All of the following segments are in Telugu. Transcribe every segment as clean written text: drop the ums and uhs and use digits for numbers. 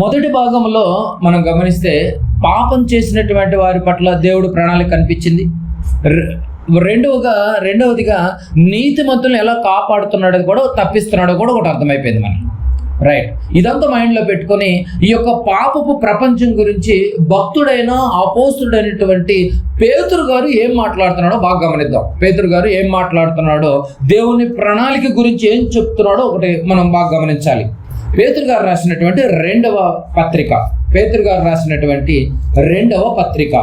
మొదటి భాగంలో మనం గమనిస్తే పాపం చేసినటువంటి వారి పట్ల దేవుడు ప్రణాళిక కనిపించింది. రెండవదిగా నీతిమంతులను ఎలా కాపాడుతున్నాడో కూడా తప్పిస్తున్నాడో కూడా ఒకటి అర్థమైపోయింది మనకి. రైట్, ఇదంతా మైండ్లో పెట్టుకొని ఈ యొక్క పాపపు ప్రపంచం గురించి భక్తుడైన అపోస్తుడైనటువంటి పేతురు గారు ఏం మాట్లాడుతున్నాడో బాగా గమనిద్దాం. పేతురు గారు ఏం మాట్లాడుతున్నాడో, దేవుని ప్రణాళిక గురించి ఏం చెప్తున్నాడో ఒకటి మనం బాగా గమనించాలి. పేతురు గారు రాసినటువంటి రెండవ పత్రిక, పేతురు గారు రాసినటువంటి రెండవ పత్రిక,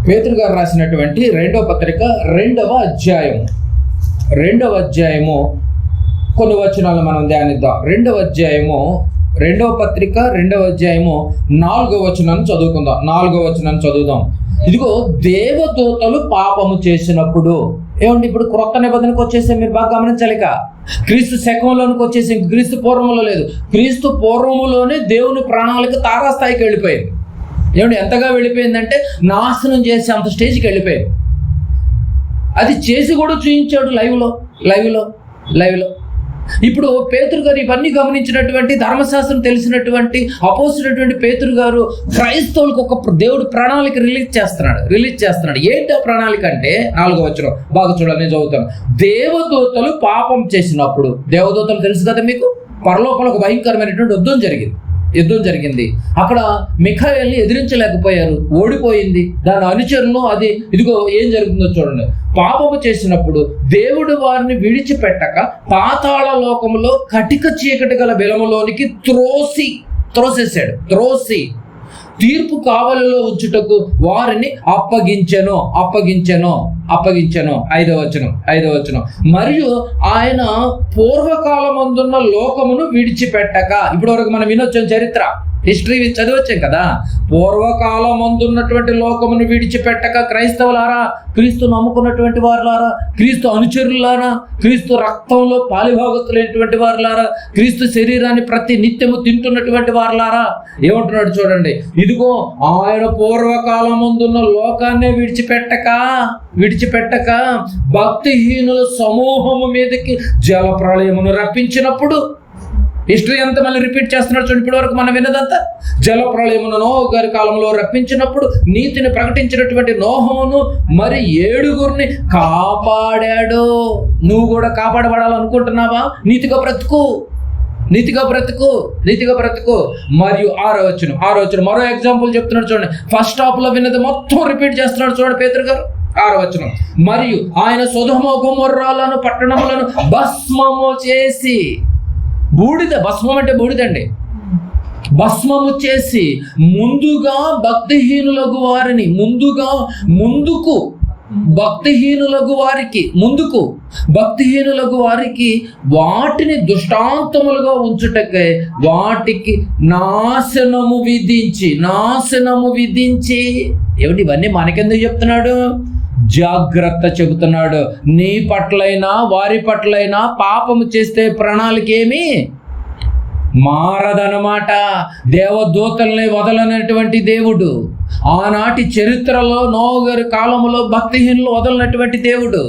పేతురు గారు రాసినటువంటి రెండవ పత్రిక రెండవ అధ్యాయము కొన్ని వచనాలు మనం ధ్యానిద్దాం. రెండవ పత్రిక 2వ అధ్యాయము 4వ వచనాన్ని చదువుకుందాం. 4వ వచనాన్ని చదువుదాం. ఇదిగో, దేవదూతలు పాపము చేసినప్పుడు. ఏమండి, ఇప్పుడు క్రొత్త నిబంధనకు వచ్చేసి మీరు బాగా గమనించాలిక. క్రీస్తు శకంలోనికి వచ్చేసి క్రీస్తు పూర్వములో లేదు. క్రీస్తు పూర్వములోనే దేవుని ప్రణాళిక తారాస్థాయికి వెళ్ళిపోయింది. ఏమండి, ఎంతగా వెళ్ళిపోయిందంటే నాశనం చేసే అంత స్టేజ్కి వెళ్ళిపోయింది. అది చేసి కూడా చూపించాడు లైవ్లో. ఇప్పుడు పేతురు గారు ఇవన్నీ గమనించినటువంటి, ధర్మశాస్త్రం తెలిసినటువంటి అపోస్తుడైనటువంటి పేతురు గారు క్రైస్తవులకు ఒక దేవుడు ప్రణాళిక రిలీజ్ చేస్తున్నాడు. ఏంటి ఆ ప్రణాళిక అంటే 4వ వచనం బాగా చూడాలి, నేను చదువుతాను. దేవదూతలు పాపం చేసినప్పుడు, దేవదూతలు తెలుసు కదా మీకు, పరలోకంలో ఒక భయంకరమైనటువంటి యుద్ధం జరిగింది. అక్కడ మిఖాయేల్ని ఎదిరించలేకపోయారు, ఓడిపోయింది. దాని అనుచరులు ఇదిగో ఏం జరుగుతుందో చూడండి. పాపము చేసినప్పుడు దేవుడు వారిని విడిచిపెట్టక పాతాళ లోకములో కటిక చీకటి గల బిలములోనికి త్రోసి తీర్పు కావలిలో ఉంచుటకు వారిని అప్పగించెను. 5వ వచనం. మరియు ఆయన పూర్వకాలమందున్న లోకమును విడిచిపెట్టక, ఇప్పటి వరకు మనం వినొచ్చాం, చరిత్ర హిస్టరీ చదివచ్చాం కదా. పూర్వకాలమందున్నటువంటి లోకమును విడిచిపెట్టక, క్రైస్తవులారా, క్రీస్తు నమ్ముకున్నటువంటి వారులారా, క్రీస్తు అనుచరులారా, క్రీస్తు రక్తంలో పాలిభాగతులైనటువంటి వారులారా, క్రీస్తు శరీరాన్ని ప్రతి నిత్యము తింటున్నటువంటి వారులారా, ఏమంటున్నాడు చూడండి. ఇదిగో, ఆయన పూర్వకాలమందున్న లోకాన్నే విడిచిపెట్టక భక్తిహీనుల సమూహము మీదకి జల ప్రళయమును రప్పించినప్పుడు, హిస్టరీ అంతా మళ్ళీ రిపీట్ చేస్తున్నాడు చూడండి. ఇప్పటి వరకు మనం విన్నదంతా, జల ప్రళయమును నోహు గారి కాలంలో రప్పించినప్పుడు నీతిని ప్రకటించినటువంటి నోహమును మరి 7గురిని కాపాడాడు. నువ్వు కూడా కాపాడబడాలనుకుంటున్నావా? నీతిగా బ్రతుకు. మరియు 6వ వచనం మరో ఎగ్జాంపుల్ చెప్తున్నాడు చూడండి. ఫస్ట్ హాఫ్ లో విన్నది మొత్తం రిపీట్ చేస్తున్నాడు చూడండి పేతురు గారు. 6వ వచనం. మరియు ఆయన సొదొమ గొమొర్రాలను పట్టణములను భస్మము చేసి, భస్మం అంటే బూడిదండి, భస్మము చేసి ముందుకు భక్తిహీనులకు వారికి వాటిని దృష్టాంతములుగా ఉంచుటకై వాటికి నాశనము విధించి. ఏమిటి ఇవన్నీ మనకెందుకు చెప్తున్నాడు? జాగ్రత్త చెబుతున్నాడు. నీ పట్లైనా వారి పట్లైనా పాపము చేస్తే ప్రణాళిక ఏమి మారదనమాట. దేవదూతల్ని వదలనటువంటి దేవుడు, ఆనాటి చరిత్రలో నోహు గారి కాలంలో భక్తిహీనులు వదలనటువంటి దేవుడు,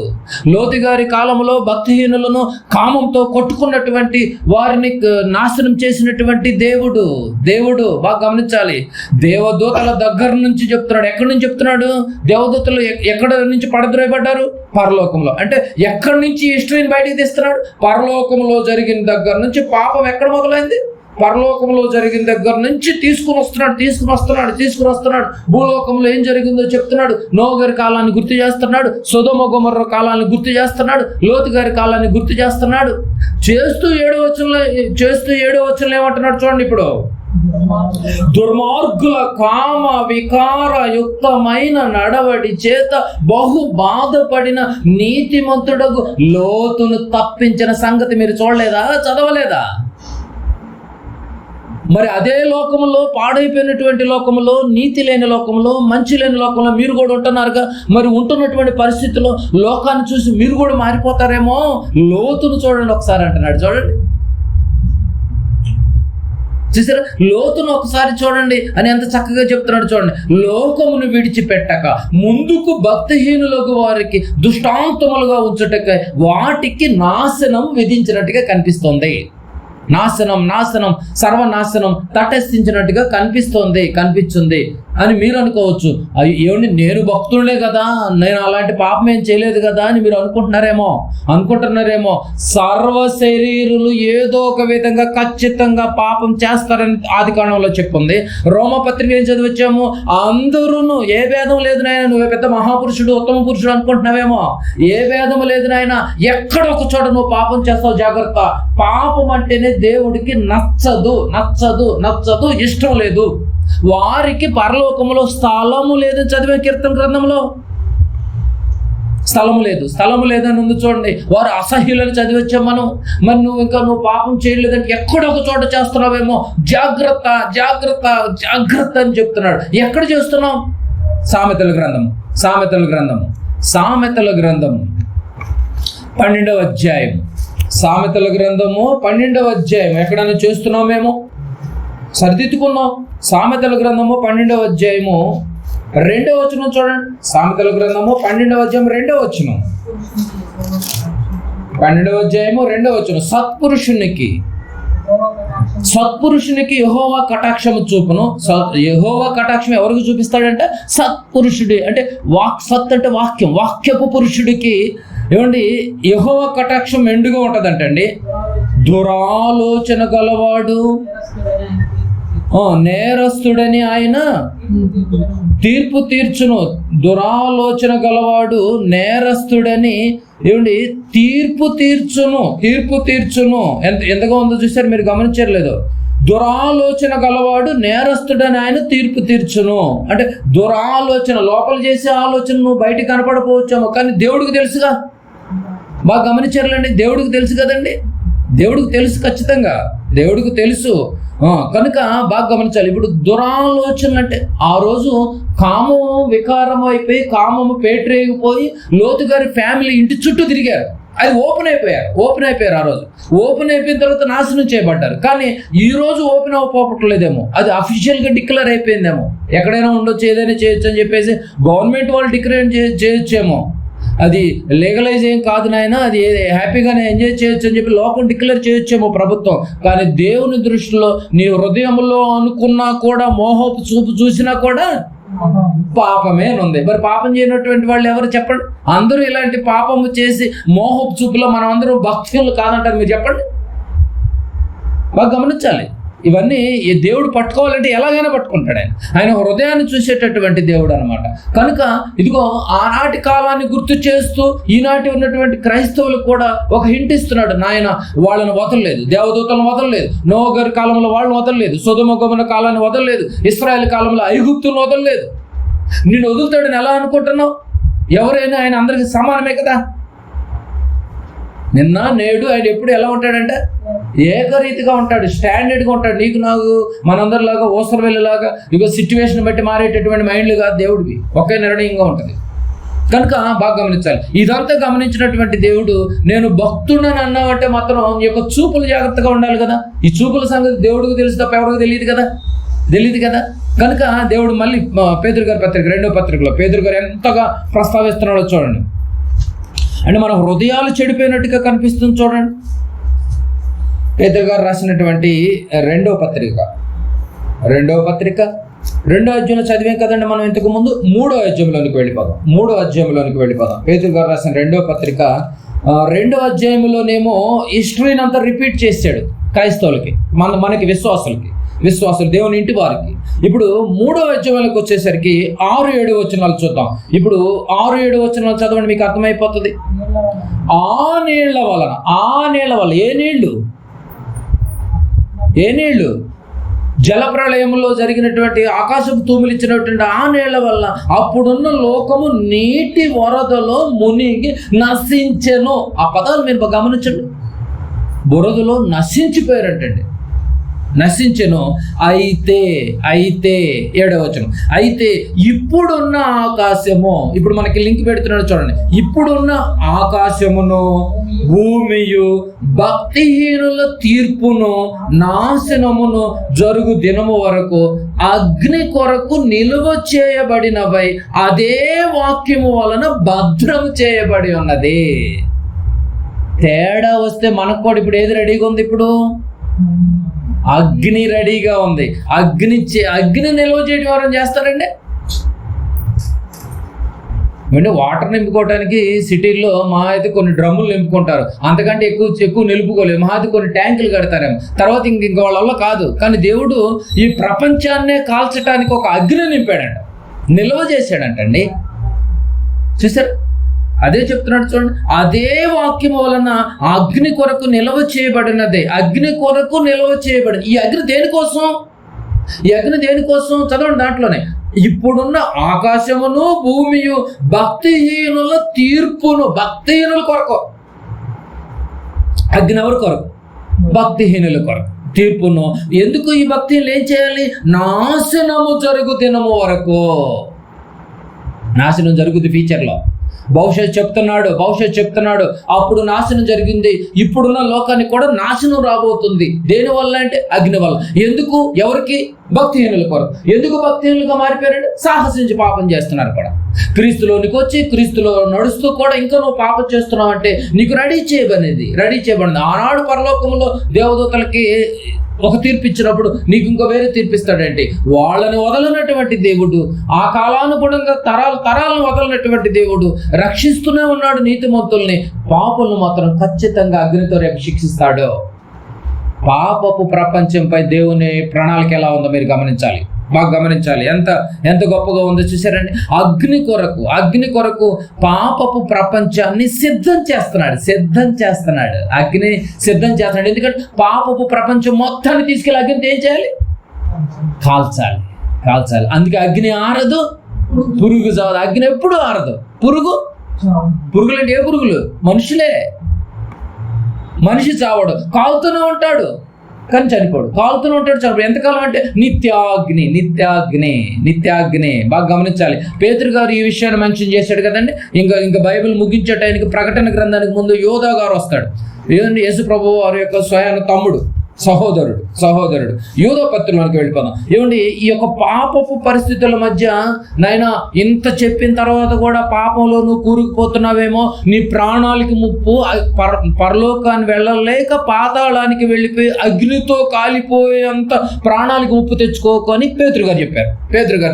లోతు గారి కాలంలో భక్తిహీనులను కామంతో కొట్టుకున్నటువంటి వారిని నాశనం చేసినటువంటి దేవుడు బాగా గమనించాలి. దేవదూతల దగ్గర నుంచి చెప్తున్నాడు. ఎక్కడి నుంచి చెప్తున్నాడు? దేవదూతలు ఎక్కడ నుంచి పడద్రోయబడ్డారు? పరలోకంలో. అంటే ఎక్కడి నుంచి హిస్టరీని బయటికి తీస్తున్నాడు? పరలోకంలో జరిగిన దగ్గర నుంచి. పాపం ఎక్కడ మొదలైంది? పరలోకంలో జరిగిన దగ్గర నుంచి తీసుకుని వస్తున్నాడు. భూలోకంలో ఏం జరిగిందో చెప్తున్నాడు. నోహు గారి కాలాన్ని గుర్తు చేస్తున్నాడు, సొదొమ గొమొర్రా కాలాన్ని గుర్తు చేస్తున్నాడు, లోతు గారి కాలాన్ని గుర్తు చేస్తున్నాడు. చేస్తూ 7వ వచనంలో ఏమంటున్నాడు చూడండి. ఇప్పుడు దుర్మార్గుల కామ వికార యుక్తమైన నడవడి చేత బహు బాధపడిన నీతిమంతుడగు లోతును తప్పించిన సంగతి మీరు చూడలేదా? చదవలేదా? మరి అదే లోకంలో, పాడైపోయినటువంటి లోకంలో, నీతి లేని లోకంలో, మంచి లేని లోకంలో మీరు కూడా ఉంటున్నారుగా. మరి ఉంటున్నటువంటి పరిస్థితుల్లో లోకాన్ని చూసి మీరు కూడా మారిపోతారేమో. లోతును చూడండి ఒకసారి అంటున్నాడు. చూడండి, చూసారా? లోతును ఒకసారి చూడండి అని ఎంత చక్కగా చెప్తున్నాడు చూడండి. లోకమును విడిచిపెట్టక ముందుకు భక్తిహీనులకు వారికి దృష్టాంతములుగా ఉంచుటకై వాటికి నాశనం విధించినట్టుగా కనిపిస్తుంది. నాశనం నాశనం సర్వనాశనం తటస్థించినట్టుగా కనిపిస్తుంది అని మీరు అనుకోవచ్చు. ఏమండి, నేను భక్తులే కదా, నేను అలాంటి పాపం ఏం చేయలేదు కదా అని మీరు అనుకుంటున్నారేమో. సర్వ శరీరులు ఏదో ఒక విధంగా ఖచ్చితంగా పాపం చేస్తారని ఆదికాండంలో చెప్పుంది. రోమపత్రిక ఏం చదివచ్చాము? అందరూ ఏ భేదం లేదు నాయన, నువ్వు పెద్ద మహాపురుషుడు ఉత్తమ పురుషుడు అనుకుంటున్నావేమో. ఏ భేదం లేదు నాయన, ఎక్కడ ఒక చోట నువ్వు పాపం చేస్తావు, జాగ్రత్త. పాపం అంటేనే దేవుడికి నచ్చదు, ఇష్టం లేదు. వారికి పరలోకములో స్థలము లేదని చదివే కీర్తన గ్రంథంలో. స్థలము లేదని ఉంది చూడండి. వారు అసహ్యులని చదివచ్చాం మనం. మరి నువ్వు పాపం చేయలేదంటే ఎక్కడ ఒక చోట చేస్తున్నావేమో, జాగ్రత్త అని చెప్తున్నాడు. ఎక్కడ చేస్తున్నాం? సామెతల గ్రంథము 12వ అధ్యాయం. సామెతల గ్రంథము 12వ అధ్యాయం ఎక్కడైనా చేస్తున్నామేమో, సరిదిద్దుకున్నాం. సామెతల గ్రంథము 12వ అధ్యాయము 2వ వచనం చూడండి. సామెతల గ్రంథము 12వ అధ్యాయం 2వ వచనం. 12వ అధ్యాయము 2వ వచనం. సత్పురుషునికి యెహోవా కటాక్షము చూపును. యెహోవా కటాక్షం ఎవరికి చూపిస్తాడంటే సత్పురుషుడి, అంటే సత్ అంటే వాక్యపు పురుషుడికి ఏమండి యెహోవా కటాక్షం మెండుగా ఉంటుందంటండి. దురాలోచన గలవాడు నేరస్తుడని ఆయన తీర్పు తీర్చును. దురాలోచన గలవాడు నేరస్తుడని ఏమండి తీర్పు తీర్చును. ఎంతగా ఉందో చూసారు, మీరు గమనించలేదు. దురాలోచన గలవాడు నేరస్తుడని ఆయన తీర్పు తీర్చును. అంటే దురాలోచన, లోపల చేసే ఆలోచన నువ్వు బయటికి కనపడపోవచ్చాము, కానీ దేవుడికి తెలుసుగా. బాగా గమనించారులేండి, దేవుడికి తెలుసు కదండి. దేవుడికి తెలుసు, ఖచ్చితంగా దేవుడికి తెలుసు. కనుక బాగా గమనించాలి. ఇప్పుడు దురాలోచన అంటే ఆ రోజు కామము వికారం అయిపోయి, కామము పేటరేగిపోయి లోతు గారి ఫ్యామిలీ ఇంటి చుట్టూ తిరిగారు. అది ఓపెన్ అయిపోయారు. ఆ రోజు ఓపెన్ అయిపోయిన తర్వాత నాశనం చేయబడ్డారు. కానీ ఈ రోజు ఓపెన్ అవ్వకపోవట్లేదేమో, అది అఫీషియల్గా డిక్లేర్ అయిపోయిందేమో. ఎక్కడైనా ఉండొచ్చు, ఏదైనా చేయొచ్చు అని చెప్పేసి గవర్నమెంట్ వాళ్ళు డిక్లేర్ చేయొచ్చేమో. అది లీగలైజ్ ఏం కాదు నాయన, అది హ్యాపీగానే ఎంజాయ్ చేయొచ్చు అని చెప్పి లోకం డిక్లేర్ చేయొచ్చేమో ప్రభుత్వం. కానీ దేవుని దృష్టిలో నీ హృదయంలో అనుకున్నా కూడా, మోహపు చూపు చూసినా కూడా పాపమే ఉంది. మరి పాపం చేయనటువంటి వాళ్ళు ఎవరు చెప్పండి? అందరూ ఇలాంటి పాపము చేసి మోహపు చూపులో మనం అందరూ భక్తులు కాదంటారు, మీరు చెప్పండి. బాగా గమనించాలి. ఇవన్నీ ఈ దేవుడు పట్టుకోవాలంటే ఎలాగైనా పట్టుకుంటాడు. ఆయన హృదయాన్ని చూసేటటువంటి దేవుడు అనమాట. కనుక ఇదిగో ఆనాటి కాలాన్ని గుర్తు చేస్తూ ఈనాటి ఉన్నటువంటి క్రైస్తవులకు కూడా ఒక హింట్ ఇస్తున్నాడు. నాయన వాళ్ళని వదలలేదు, దేవదూతలను వదలలేదు, నోవహు గారి కాలంలో వాళ్ళని వదలలేదు, సొదొమ గొమొర్రా కాలాన్ని వదలలేదు, ఇశ్రాయేలు కాలంలో ఐగుప్తులను వదలలేదు. నిన్ను వదులుతాడని ఎలా అనుకుంటున్నావు? ఎవరైనా ఆయన అందరికీ సమానమే కదా. నిన్న నేడు ఆయన ఎప్పుడు ఎలా ఉంటాడంటే ఏకరీతిగా ఉంటాడు, స్టాండర్డ్గా ఉంటాడు. నీకు నాకు మనందరిలాగా ఓసర వెళ్ళేలాగా ఇక సిచ్యువేషన్ బట్టి మారేటటువంటి మైండ్లు కాదు దేవుడివి, ఒకే నిర్ణయంగా ఉంటుంది. కనుక బాగా గమనించాలి. ఇదంతా గమనించినటువంటి దేవుడు నేను భక్తుడని అన్నావంటే మాత్రం నీ యొక్క చూపులు జాగ్రత్తగా ఉండాలి కదా. ఈ చూపుల సంగతి దేవుడికి తెలుసు తప్ప ఎవరికి తెలియదు కదా. కనుక దేవుడు మళ్ళీ పేతురు గారి పత్రిక 2వ పత్రికలో పేతురు గారు ఎంతగా ప్రస్తావిస్తున్నాడో చూడండి. అంటే మన హృదయాలు చెడిపోయినట్టుగా కనిపిస్తుంది చూడండి. పేతురు గారు రాసినటువంటి 2వ పత్రిక 2వ అధ్యాయంలో చదివాం కదండి మనం ఇంతకు ముందు. 3వ అధ్యాయంలోనికి వెళ్ళిపోదాం. పేతురు గారు రాసిన 2వ పత్రిక 2వ అధ్యాయంలోనేమో హిస్టరీని అంతా రిపీట్ చేశాడు క్రైస్తవులకి, మనకి విశ్వాసులు దేవుని ఇంటి వారికి. ఇప్పుడు 3వ అధ్యాయంలోకి వచ్చేసరికి 6-7 వచనాలు చూద్దాం. ఇప్పుడు 6-7 వచనాలు చదవండి, మీకు అర్థమైపోతుంది. ఆ నీళ్ల వలన ఏ నీళ్లు జలప్రళయంలో జరిగినటువంటి ఆకాశపు తూములిచ్చినటువంటి ఆ నీళ్ల వల్ల అప్పుడున్న లోకము నీటి వరదలో మునిగి నశించెను. ఆ పదాలు మీరు గమనించండి. బురదలో నశించిపోయారంటండి. నశించెను. అయితే 7వ వచనం, అయితే ఇప్పుడున్న ఆకాశము, ఇప్పుడు మనకి లింక్ పెడుతున్నాడు చూడండి. ఇప్పుడున్న ఆకాశమును భూమియు భక్తిహీనుల తీర్పును నాశనమును జరుగు దినము వరకు అగ్ని కొరకు నిలువ చేయబడినవై అదే వాక్యము వలన భద్రం చేయబడి ఉన్నది. తేడా వస్తే మనకు కూడా ఇప్పుడు ఏది రెడీగా ఉంది? ఇప్పుడు అగ్ని రెడీగా ఉంది. అగ్ని నిల్వ చేయడం ఎవరైనా చేస్తారండి? అంటే వాటర్ నింపుకోవడానికి సిటీల్లో మహా అయితే కొన్ని డ్రమ్ములు నింపుకుంటారు, అంతకంటే ఎక్కువ నిలుపుకోలేదు. మహా అయితే కొన్ని ట్యాంకులు కడతారేమో, తర్వాత ఇంక వాళ్ళ వల్ల కాదు. కానీ దేవుడు ఈ ప్రపంచాన్నే కాల్చడానికి ఒక అగ్ని నింపాడంట, నిల్వ చేశాడంటండి. చూసారు? అదే చెప్తున్నాడు చూడండి. అదే వాక్యం వలన అగ్ని కొరకు నిల్వ చేయబడినదే, అగ్ని కొరకు నిల్వ చేయబడింది. ఈ అగ్ని దేనికోసం? చదవండి దాంట్లోనే. ఇప్పుడున్న ఆకాశమును భూమియు భక్తిహీనుల తీర్పును, భక్తిహీనుల కొరకు. అగ్ని ఎవరి కొరకు? భక్తిహీనుల కొరకు తీర్పును. ఎందుకు ఈ భక్తిహీనులు ఏం చేయాలి? నాశనము జరుగు దినము వరకు. నాశనం జరుగుతుంది ఫ్యూచర్లో. భవిష్యత్ చెప్తున్నాడు. అప్పుడు నాశనం జరిగింది, ఇప్పుడున్న లోకానికి కూడా నాశనం రాబోతుంది. దేనివల్ల అంటే అగ్ని వల్ల. ఎందుకు? ఎవరికి? భక్తిహీనుల కొరకు. ఎందుకు భక్తిహీనులుగా మారిపోయారంటే సాహసించి పాపం చేస్తున్నారు కూడా. క్రీస్తులోనికి వచ్చి క్రీస్తులో నడుస్తూ కూడా ఇంకా నువ్వు పాపం చేస్తున్నావు అంటే నీకు రెడీ చేయబడింది. ఆనాడు పరలోకంలో దేవదూతలకి ఒక తీర్పు ఇచ్చినప్పుడు నీకు ఇంకో వేరే తీర్పిస్తాడంటే, వాళ్ళని వదలనటువంటి దేవుడు, ఆ కాలానుగుణంగా తరాలను వదలనటువంటి దేవుడు రక్షిస్తూనే ఉన్నాడు నీతిమంతుల్ని. పాపులను మాత్రం ఖచ్చితంగా అగ్నితో రేపు శిక్షిస్తాడు. పాపపు ప్రపంచంపై దేవుని ప్రణాళిక ఎలా ఉందో మీరు బాగా గమనించాలి. ఎంత గొప్పగా ఉందో చూసారండి. అగ్ని కొరకు పాపపు ప్రపంచాన్ని సిద్ధం చేస్తున్నాడు. అగ్ని సిద్ధం చేస్తున్నాడు. ఎందుకంటే పాపపు ప్రపంచం మొత్తాన్ని తీసుకెళ్ళి అగ్నితో ఏం చేయాలి? కాల్చాలి. అందుకే అగ్ని ఆరదు, పురుగు చావదు. అగ్ని ఎప్పుడు ఆరదు. పురుగులు అంటే ఏ పురుగులు? మనుషులే. మనిషి చావడు, కాలుతూనే ఉంటాడు కానీ చనిపోడు. కాలుతూనే ఉంటాడు, చనిపోడు. ఎంతకాలం అంటే నిత్యాగ్ని. బాగా గమనించాలి. పేతురు గారు ఈ విషయాన్ని మెన్షన్ చేశాడు కదండి. ఇంకా బైబిల్ ముగించే టైంకి ప్రకటన గ్రంథానికి ముందు యోధా గారు వస్తాడు. యేసు ప్రభువు వారి యొక్క స్వయాన తమ్ముడు, సహోదరుడు. యూదా పత్రికలోకి వెళ్ళిపోదాం. ఏమండి, ఈ యొక్క పాపపు పరిస్థితుల మధ్య నాయన ఇంత చెప్పిన తర్వాత కూడా పాపంలో నువ్వు కూరుకుపోతున్నావేమో, నీ ప్రాణాలకి ముప్పు, పరలోకాన్ని వెళ్ళలేక పాతాళానికి వెళ్ళిపోయి అగ్నితో కాలిపోయేంత ప్రాణాలకి ముప్పు తెచ్చుకోకని పేతురు గారు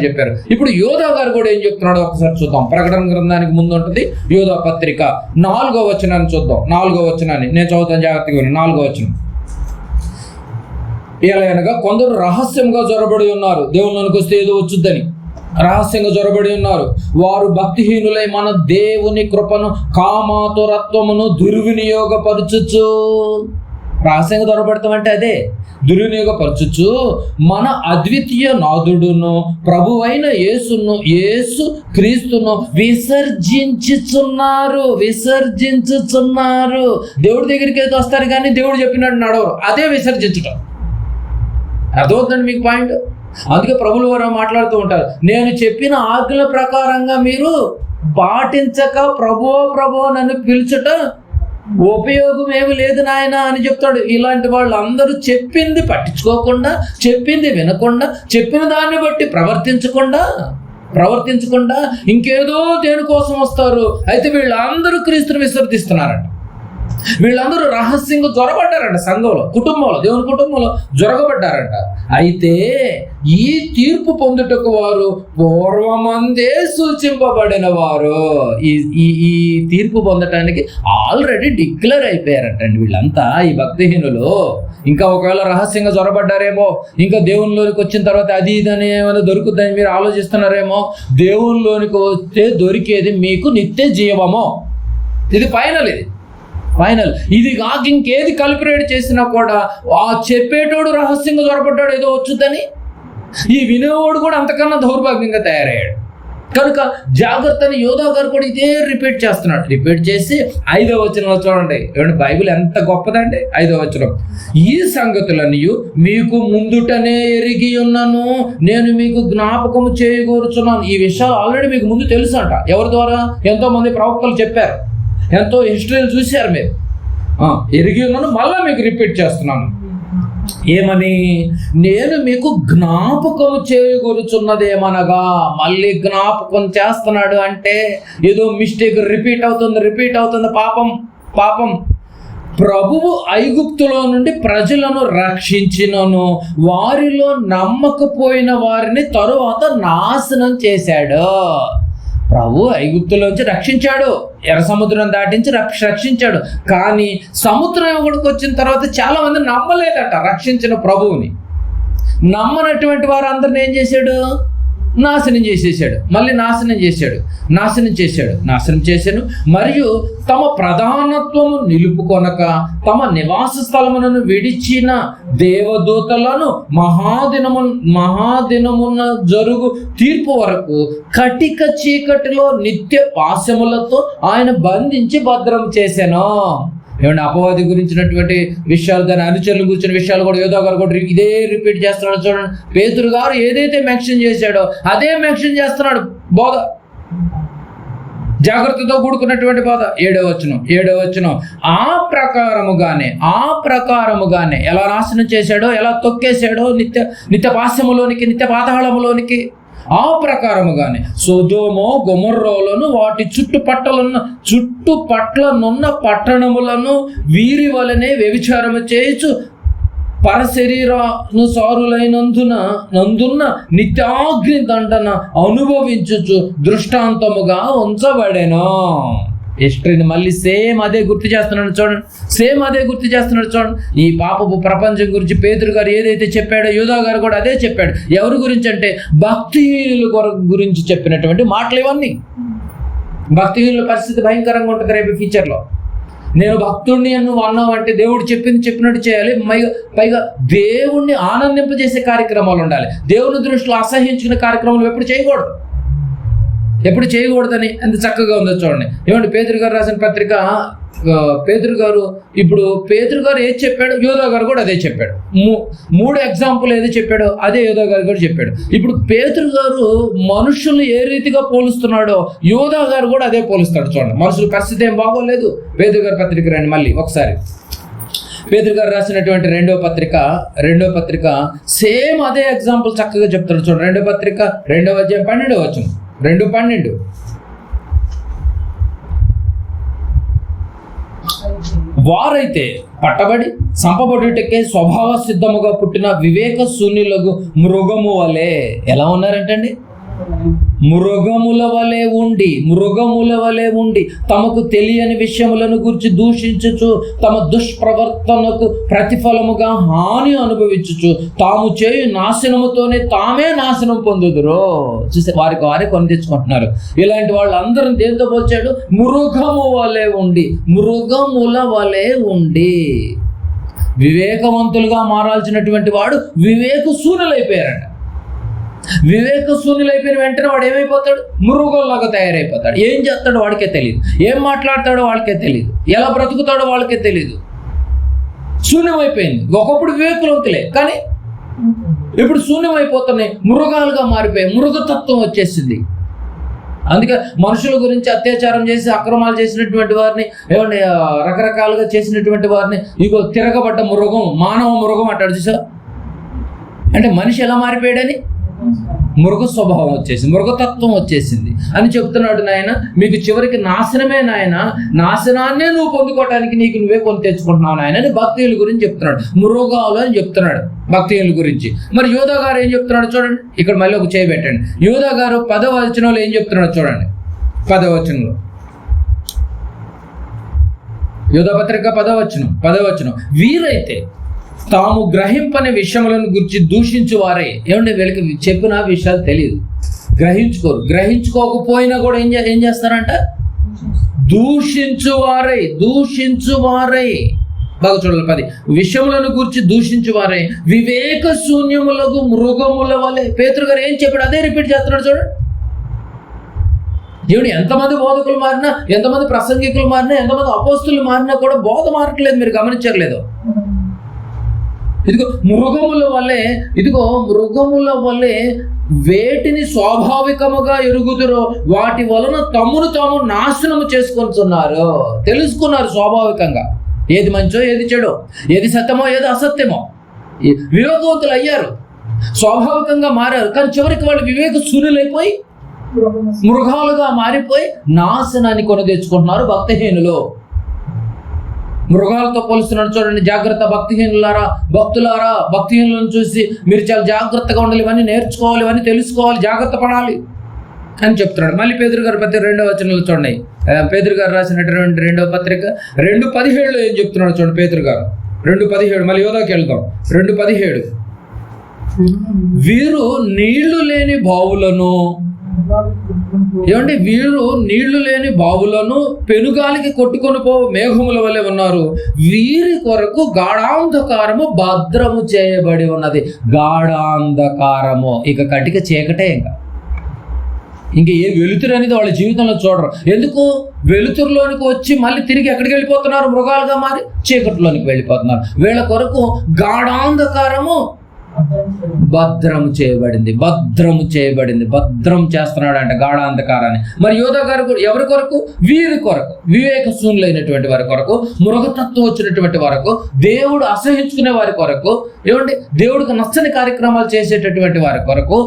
చెప్పారు. ఇప్పుడు యోధా గారు కూడా ఏం చెప్తున్నాడో ఒకసారి చూద్దాం. ప్రకటన గ్రంథానికి ముందు ఉంటుంది యోధా పత్రిక 4వ వచనాన్ని చూద్దాం. 4వ వచనాన్ని నేను చదువుతాను, జాగ్రత్తగా. 4వ వచనం. ఎలాగనగా కొందరు రహస్యంగా జొరబడి ఉన్నారు. దేవుళ్ళకి వస్తే ఏదో వచ్చుద్దని రహస్యంగా జొరబడి ఉన్నారు. వారు భక్తిహీనులై మన దేవుని కృపను కామాతురత్వమును దుర్వినియోగపరచుచు. రహస్యంగా జొరబడతాం అంటే అదే, దుర్వినియోగపరచుచు మన అద్వితీయ నాథుడును ప్రభువైన యేసు క్రీస్తును విసర్జించుచున్నారు. దేవుడి దగ్గరికి అయితే వస్తారు కానీ దేవుడు చెప్పినట్టు నడవరు. అదే విసర్జించటం. అర్థమవుతుందండి మీకు పాయింట్? అందుకే ప్రభువుల వారు మాట్లాడుతూ ఉంటారు, నేను చెప్పిన ఆజ్ఞల ప్రకారంగా మీరు పాటించక ప్రభువో నన్ను పిలుచుట ఉపయోగం ఏమి లేదు నాయన అని చెప్తాడు. ఇలాంటి వాళ్ళు అందరూ చెప్పింది పట్టించుకోకుండా, చెప్పింది వినకుండా, చెప్పిన దాన్ని బట్టి ప్రవర్తించకుండా ఇంకేదో దేనికోసం వస్తారు. అయితే వీళ్ళందరూ క్రీస్తుని విసర్జిస్తున్నారంట. వీళ్ళందరూ రహస్యంగా జొరబడ్డారంట. సంఘంలో, కుటుంబంలో, దేవుని కుటుంబంలో జొరగబడ్డారంట. అయితే ఈ తీర్పు పొందుటకు వారు పూర్వమందే సూచింపబడిన వారు. ఈ తీర్పు పొందటానికి ఆల్రెడీ డిక్లేర్ అయిపోయారంటండి వీళ్ళంతా, ఈ భక్తిహీనులు. ఇంకా ఒకవేళ రహస్యంగా జొరబడ్డారేమో, ఇంకా దేవునిలోనికి వచ్చిన తర్వాత అది ఇదని ఏమైనా దొరుకుతుందని మీరు ఆలోచిస్తున్నారేమో. దేవునిలోనికి వస్తే దొరికేది మీకు నిత్య జీవము. ఇది ఫైనల్. ఇది కాక ఇంకేది కల్పిరేట్ చేసినా కూడా ఆ చెప్పేటోడు రహస్యంగా దొరపడ్డాడు ఏదో వచ్చుద్దని, ఈ వినేవాడు కూడా అంతకన్నా దౌర్భాగ్యంగా తయారయ్యాడు. కనుక జాగ్రత్తని యోధా గారు కూడా ఇదే రిపీట్ చేసి 5వ వచనంలో చూడండి. బైబిల్ ఎంత గొప్పదండి. 5వ వచనం. ఈ సంగతులన్నీ మీకు ముందుటనే ఎరిగి ఉన్నాను, నేను మీకు జ్ఞాపకము చేయగోరుచున్నాను. ఈ విషయాలు ఆల్రెడీ మీకు ముందు తెలుసు అంట. ఎవరి ద్వారా? ఎంతో మంది ప్రవక్తలు చెప్పారు, ఎంతో హిస్టరీలు చూశారు మీరు. ఎరిగి ఉన్నాను, మళ్ళా మీకు రిపీట్ చేస్తున్నాను. ఏమని? నేను మీకు జ్ఞాపకం చేయగలుచున్నదేమనగా. మళ్ళీ జ్ఞాపకం చేస్తున్నాడు అంటే ఏదో మిస్టేక్ రిపీట్ అవుతుంది. పాపం ప్రభువు ఐగుప్తులో నుండి ప్రజలను రక్షించినను వారిలో నమ్మకపోయిన వారిని తరువాత నాశనం చేశాడు. ప్రభు ఐగుప్తులోంచి రక్షించాడు, ఎర్ర సముద్రం దాటించి రక్షించాడు. కానీ సముద్రం ఒకటికి వచ్చిన తర్వాత చాలా మంది నమ్మలేదట రక్షించిన ప్రభువుని. నమ్మనటువంటి వారందరిని ఏం చేశాడు? నాశనం చేసేసాడు. మళ్ళీ నాశనం చేశాను. మరియు తమ ప్రధానత్వము నిలుపుకొనక తమ నివాస స్థలములను విడిచిన దేవదూతలను మహాదినమున జరుగు తీర్పు వరకు కటిక చీకటిలో నిత్య పాశములతో ఆయన బంధించి భద్రం చేశాను. ఏమన్నా అపవాది గురించినటువంటి విషయాలు, దాని అనుచరులు గురించిన విషయాలు కూడా యోధా గారు కూడా ఇదే రిపీట్ చేస్తున్నాడు. చూడండి, పేతురు గారు ఏదైతే మెన్షన్ చేశాడో అదే మెన్షన్ చేస్తున్నాడు. బోధ జాగ్రత్తతో కూడుకున్నటువంటి బోధ. 7వ వచనం ఆ ప్రకారముగానే ఎలా నాశనం చేశాడో, ఎలా తొక్కేశాడో నిత్య పాశములోనికి, నిత్య పాతాళములోనికి, ఆ ప్రకారముగానే సొదొమ గొమొర్రాలను వాటి చుట్టుపట్లనున్న పట్టణములను వీరి వలనే వ్యభిచారము చేయుచు పరశరీరానుసారులైనందున నిత్యాగ్ని దండన అనుభవించుచు దృష్టాంతముగా ఉంచబడెను. హిస్టరీని మళ్ళీ సేమ్ అదే గుర్తు చేస్తున్నాడు చూడండి. ఈ పాపపు ప్రపంచం గురించి పేతురు గారు ఏదైతే చెప్పాడో యోధా గారు కూడా అదే చెప్పాడు. ఎవరి గురించి అంటే భక్తిహీనుల గురించి చెప్పినటువంటి మాటలు ఇవన్నీ. భక్తిహీనుల పరిస్థితి భయంకరంగా ఉంటుంది రేపు ఫ్యూచర్లో. నేను భక్తుడిని అని నువ్వు అన్నావు అంటే దేవుడు చెప్పినట్టు చేయాలి. పైగా దేవుణ్ణి ఆనందింపజేసే కార్యక్రమాలు ఉండాలి. దేవుని దృష్టిలో అసహించుకునే కార్యక్రమాలు ఎప్పుడు చేయకూడదని ఎంత చక్కగా ఉందో చూడండి. ఏమంటే పేతురు గారు రాసిన పత్రిక, పేతురు గారు ఏది చెప్పాడు, యోధా గారు కూడా అదే చెప్పాడు. 3 ఎగ్జాంపుల్ ఏది చెప్పాడో అదే యోధా గారు కూడా చెప్పాడు. ఇప్పుడు పేతురు గారు మనుషులు ఏ రీతిగా పోలుస్తున్నాడో యోధా గారు కూడా అదే పోలుస్తాడు. చూడండి, మనుషుల పరిస్థితి ఏం బాగోలేదు. పేతురు గారి పత్రిక రండి మళ్ళీ ఒకసారి. పేతురు గారు రాసినటువంటి రెండో పత్రిక సేమ్ అదే ఎగ్జాంపుల్ చక్కగా చెప్తాడు. చూడండి, 2వ పత్రిక 2వ అధ్యాయం 12వ వచనం, 2:12. వారైతే పట్టబడి సంపబడుటకే స్వభావ సిద్ధముగా పుట్టిన వివేక శూన్యులకు మృగము వలె ఎలా ఉన్నారంటండి? మృగముల వలె ఉండి తమకు తెలియని విషయములను గురించి దూషించుచు తమ దుష్ప్రవర్తనకు ప్రతిఫలముగా హాని అనుభవించుచు తాము చేయు నాశనముతోనే తామే నాశనం పొందుదురు. చూస్తే వారే కొని తెచ్చుకుంటున్నారు. ఇలాంటి వాళ్ళందరూ దేంతో పోల్చాడు? మృగముల వలె ఉండి వివేకవంతులుగా మారాల్సినటువంటి వాడు వివేక శూన్యులైపోయారట. వివేక శూన్యులైపోయిన వెంటనే వాడు ఏమైపోతాడు? మృగంలాగా తయారైపోతాడు. ఏం చేస్తాడో వాడికే తెలియదు, ఏం మాట్లాడతాడో వాళ్ళకే తెలియదు, ఎలా బ్రతుకుతాడో వాళ్ళకే తెలియదు. శూన్యమైపోయింది. ఒకప్పుడు వివేకవంతులే కానీ ఇప్పుడు శూన్యమైపోతున్నాయి, మృగాలుగా మారిపోయాయి. మృగతత్వం వచ్చేసింది. అందుకే మనుషుల గురించి అత్యాచారం చేసి అక్రమాలు చేసినటువంటి వారిని, ఏమంటే రకరకాలుగా చేసినటువంటి వారిని ఇగో తిరగబడ్డ మృగం, మానవ మృగం అంటాడు. చూసా అంటే మనిషి ఎలా మారిపోయాడని మృగ స్వభావం వచ్చేసింది, మృగతత్వం వచ్చేసింది అని చెప్తున్నాడు. నాయన మీకు చివరికి నాశనమే నాయన, నాశనాన్నే నువ్వు పొందుకోవటానికి నువ్వే కొని తెచ్చుకుంటున్నావు నాయన అని భక్తుల గురించి చెప్తున్నాడు. మృగాలు అని చెప్తున్నాడు భక్తుల గురించి. మరి యోధా గారు ఏం చెప్తున్నాడు చూడండి. ఇక్కడ మళ్ళీ ఒక చేయి పెట్టండి. యోధా గారు 10వ వచనంలో ఏం చెప్తున్నాడు చూడండి. 10వ వచనంలో యోధా పత్రిక 10వ వచనం వీరైతే తాము గ్రహింపని విషయములను గురించి దూషించు వారే. ఏమంటే వీళ్ళకి చెప్పిన విషయాలు తెలియదు, గ్రహించుకోకపోయినా కూడా ఏం చేస్తారంట? దూషించువారై. బాగా చూడాలి. 10 విషయములను గురించి దూషించువారై వివేక శూన్యములకు మృగముల వలె. పేతురు గారు ఏం చెప్పాడు అదే రిపీట్ చేస్తున్నాడు చూడండి. ఏమిటి ఎంతమంది బోధకులు మారినా, ఎంతమంది ప్రసంగికులు మారినా, ఎంతమంది అపోస్తులు మారినా కూడా బోధ మారట్లేదు. మీరు గమనించట్లేదు? ఇదిగో మృగముల వలె వేటిని స్వాభావికముగా ఎరుగుదురో వాటి వలన తమను తాము నాశనము చేసుకుంటున్నారు. తెలుసుకున్నారు స్వాభావికంగా ఏది మంచో ఏది చెడో, ఏది సత్యమో ఏది అసత్యమో. వివేకవంతులు అయ్యారు, స్వాభావికంగా మారారు. కానీ చివరికి వాళ్ళు వివేక శూన్యులైపోయి మృగాలుగా మారిపోయి నాశనాన్ని కొని తెచ్చుకుంటున్నారు భక్తహీనులు. మృగాలతో పోలుస్తున్నాడు చూడండి. జాగ్రత్త భక్తిహీనులారా, భక్తులారా, భక్తిహీనులను చూసి మీరు చాలా జాగ్రత్తగా ఉండాలి, ఇవన్నీ నేర్చుకోవాలి, ఇవన్నీ తెలుసుకోవాలి, జాగ్రత్త పడాలి అని చెప్తున్నాడు. మళ్ళీ పేతురు గారి పత్రిక 2వ వచనంలో చూడండి. పేతురు గారు రాసినటువంటి 2వ పత్రిక 2:17 ఏం చెప్తున్నాడు చూడండి. పేతురు గారు 2:17, మళ్ళీ యోధాకి వెళ్దాం. 2:17, వీరు నీళ్లు లేని బావులను, ఏమంటే వీరు నీళ్లు లేని బావులను పెనుగాలికి కొట్టుకొని పో మేఘముల వలె ఉన్నారు, వీరి కొరకు గాఢాంధకారము భద్రము చేయబడి ఉన్నది. గాఢాంధకారము, ఇక కటిక చీకటే, ఇంకా ఏ వెలుతురు అనేది వాళ్ళ జీవితంలో చూడరు. ఎందుకు? వెలుతురులోనికి వచ్చి మళ్ళీ తిరిగి ఎక్కడికి వెళ్ళిపోతున్నారు? మృగాలుగా మారి చీకటిలోనికి వెళ్ళిపోతున్నారు. వీళ్ళ కొరకు గాఢాంధకారము భద్రము చేయబడింది, భద్రము చేయబడింది, భద్రం చేస్తున్నాడు అంట గాఢాంధకారాన్ని. మరి యోధా గారు ఎవరి కొరకు? వీరి కొరకు, వివేక శూన్యులైనటువంటి వారి కొరకు, మృగతత్వం వచ్చినటువంటి వరకు, దేవుడు అసహించుకునే వారి కొరకు, ఏమంటే దేవుడికి నచ్చని కార్యక్రమాలు చేసేటటువంటి వారి కొరకు,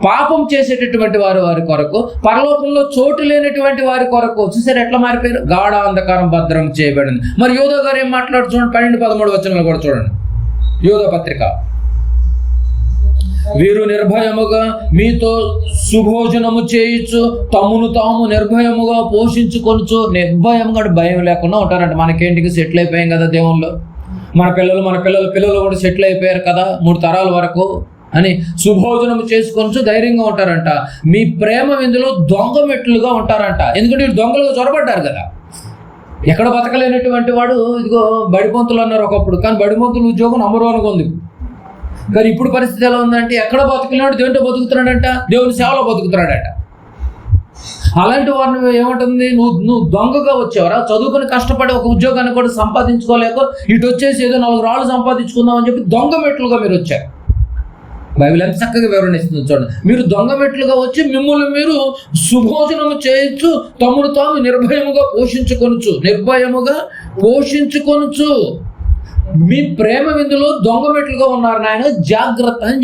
పాపం చేసేటటువంటి వారి కొరకు, పరలోకంలో చోటు లేనటువంటి వారి కొరకు. చూసారు ఎట్లా మారిపోయారు? గాఢాంధకారం భద్రం చేయబడింది. మరి యోధా గారు ఏం మాట్లాడు చూడండి. 12-13 వచనాలు కూడా చూడండి. యోధా పత్రిక, వీరు నిర్భయముగా మీతో సుభోజనము చేయించు, తమ్మును తాము నిర్భయముగా పోషించుకొనుచు. నిర్భయంగా భయం లేకుండా ఉంటారంట. మనకేంటికి సెటిల్ అయిపోయాం కదా దేవుళ్ళు, మన పిల్లలు కూడా సెటిల్ అయిపోయారు కదా 3 తరాల వరకు అని సుభోజనం చేసుకొని ధైర్యంగా ఉంటారంట. మీ ప్రేమ విందులో దొంగ మెట్లుగా ఉంటారంట. ఎందుకంటే వీళ్ళు దొంగలుగా చొరబడ్డారు కదా. ఎక్కడ బతకలేనటువంటి వాడు ఇదిగో బడిపంతులు అన్నారు ఒకప్పుడు, కానీ బడిపంతుల ఉద్యోగం నంబర్1గా ఉంది. కానీ ఇప్పుడు పరిస్థితి ఎలా ఉందంటే, ఎక్కడ బతుకున్నాడు? దేవునితో బతుకుతున్నాడంట, దేవుని సేవలో బతుకుతున్నాడట. అలాంటి వారిని ఏమంటుంది? నువ్వు దొంగగా వచ్చేవరా? చదువుకుని కష్టపడి ఒక ఉద్యోగాన్ని కూడా సంపాదించుకోలేక ఇటు వచ్చేసి ఏదో 4 రాళ్ళు సంపాదించుకుందాం అని చెప్పి దొంగ మెట్లుగా మీరు వచ్చారు. బైబిల్ ఎంత చక్కగా వివరణ ఇస్తుంది చూడండి. మీరు దొంగ మెట్లుగా వచ్చి మిమ్మల్ని మీరు సుభోజనము చేయొచ్చు, తమ్ముడు తాము నిర్భయముగా పోషించుకొనుచు. మీ ప్రేమ విందులో దొంగ మెట్లుగా ఉన్నారు నాయన, జాగ్రత్త అని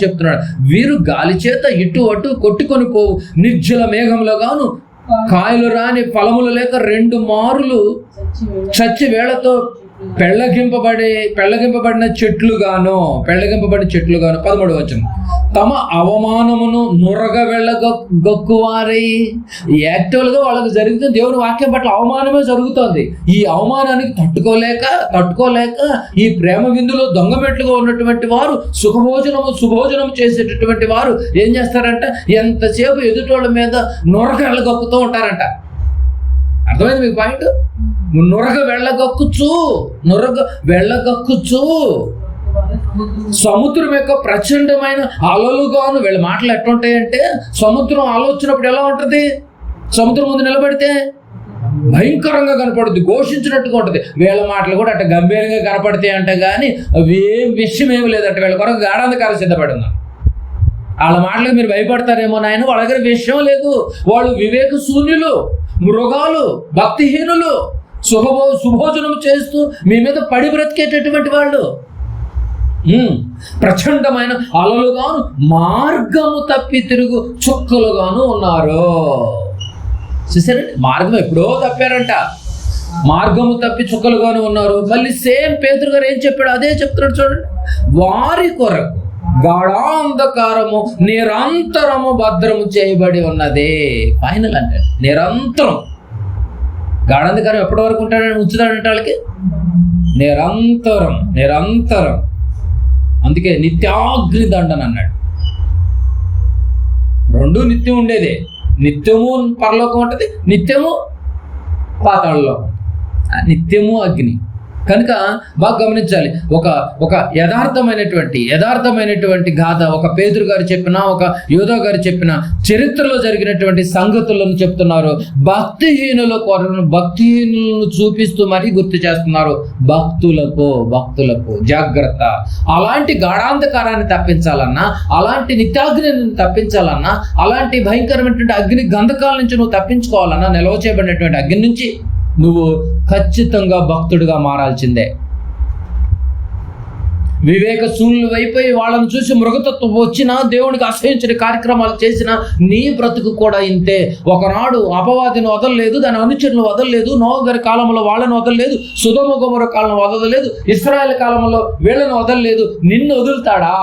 చెప్తున్నాడు. వీరు గాలి చేత ఇటు అటు కొట్టుకొని పోవు నిర్జల మేఘంలో గాను, కాయలు రాని ఫలములు లేక 2 మారులు చచ్చి వేళతో పెళ్ళగింపబడిన చెట్లుగాను 13వ వచనం, తమ అవమానమును నురగ వెళ్ళగొక్కువారై. యాక్చువల్గా వాళ్ళకి జరుగుతుంది దేవుని వాక్యం పట్ల అవమానమే జరుగుతుంది. ఈ అవమానానికి తట్టుకోలేక ఈ ప్రేమ విందులో దొంగమెట్లుగా ఉన్నటువంటి వారు సుభోజనం చేసేటటువంటి వారు ఏం చేస్తారంట? ఎంతసేపు ఎదుటోళ్ళ మీద నురగ వెళ్ళగొక్కుతూ ఉంటారంట. అర్థమైంది మీకు పాయింట్? నురగ వెళ్ళగొక్కుచు సముద్రం యొక్క ప్రచండమైన అలలుగాను. వీళ్ళ మాటలు ఎట్లా ఉంటాయంటే, సముద్రం అల వచ్చినప్పుడు ఎలా ఉంటుంది? సముద్రం ముందు నిలబడితే భయంకరంగా కనపడుద్ది, ఘోషించినట్టుగా ఉంటుంది. వీళ్ళ మాటలు కూడా అట్లా గంభీరంగా కనపడతాయి అంట, కానీ అవి ఏం విషయం ఏమి లేదంట. వీళ్ళ కొరకు గాఢాంధకారం సిద్ధపడి ఉన్నారు. వాళ్ళ మాటలకు మీరు భయపడతారేమో నాయన, వాళ్ళ దగ్గర విషయం లేదు. వాళ్ళు వివేక శూన్యులు, మృగాలు, భక్తిహీనులు, సుభోజనం చేస్తూ మీ మీద పడి బ్రతికేటటువంటి వాళ్ళు. ప్రచండమైన అలలుగాను, మార్గము తప్పి తిరుగు చుక్కలుగాను ఉన్నారు. చూసారండి, మార్గం ఎప్పుడో తప్పారంట, మార్గము తప్పి చుక్కలుగాను ఉన్నారు. మళ్ళీ సేమ్ పేతురు గారు ఏం చెప్పాడు అదే చెప్తున్నాడు చూడండి. వారి కొరకు గాఢాంధకారము నిరంతరము భద్రము చేయబడి ఉన్నది. ఫైనల్ అంటే నిరంతరం. గాఢాంధకారం ఎప్పటి వరకు ఉంటాడని ఉంచుతాడంటే వాళ్ళకి నిరంతరం. అందుకే నిత్యాగ్ని దండన అన్నాడు. 2 నిత్యం ఉండేదే. నిత్యము పరలోకం ఉంటుంది, నిత్యము పాతాళలోకం, నిత్యము అగ్ని. కనుక బాగా గమనించాలి. ఒక యథార్థమైనటువంటి గాథ ఒక పేతురు గారు చెప్పిన, ఒక యోధా గారు చెప్పిన చరిత్రలో జరిగినటువంటి సంగతులను చెప్తున్నారు. భక్తిహీనులను చూపిస్తూ మరీ గుర్తు చేస్తున్నారు. భక్తులకు జాగ్రత్త. అలాంటి గాఢాంధకారాన్ని తప్పించాలన్నా, అలాంటి నిత్యాగ్నిని తప్పించాలన్నా, అలాంటి భయంకరమైనటువంటి అగ్ని గంధకాల నుంచి నువ్వు తప్పించుకోవాలన్నా, నిల్వ చేయబడినటువంటి అగ్ని నుంచి నువ్వు ఖచ్చితంగా భక్తుడిగా మారాల్సిందే. వివేక శూన్యులు అయిపోయి వాళ్ళని చూసి మృగతత్వం వచ్చినా, దేవునికి అసహించిన కార్యక్రమాలు చేసినా నీ బ్రతుకు కూడా ఇంతే. ఒకనాడు అపవాదిని వదలలేదు, దాని అనుచరులను వదలలేదు, నోవహు గారి కాలంలో వాళ్ళని వదలలేదు, సొదొమ గొమొర్రా కాలంలో వదలలేదు, ఇశ్రాయేలు కాలంలో వీళ్ళని వదలలేదు. నిన్ను వదులుతాడా?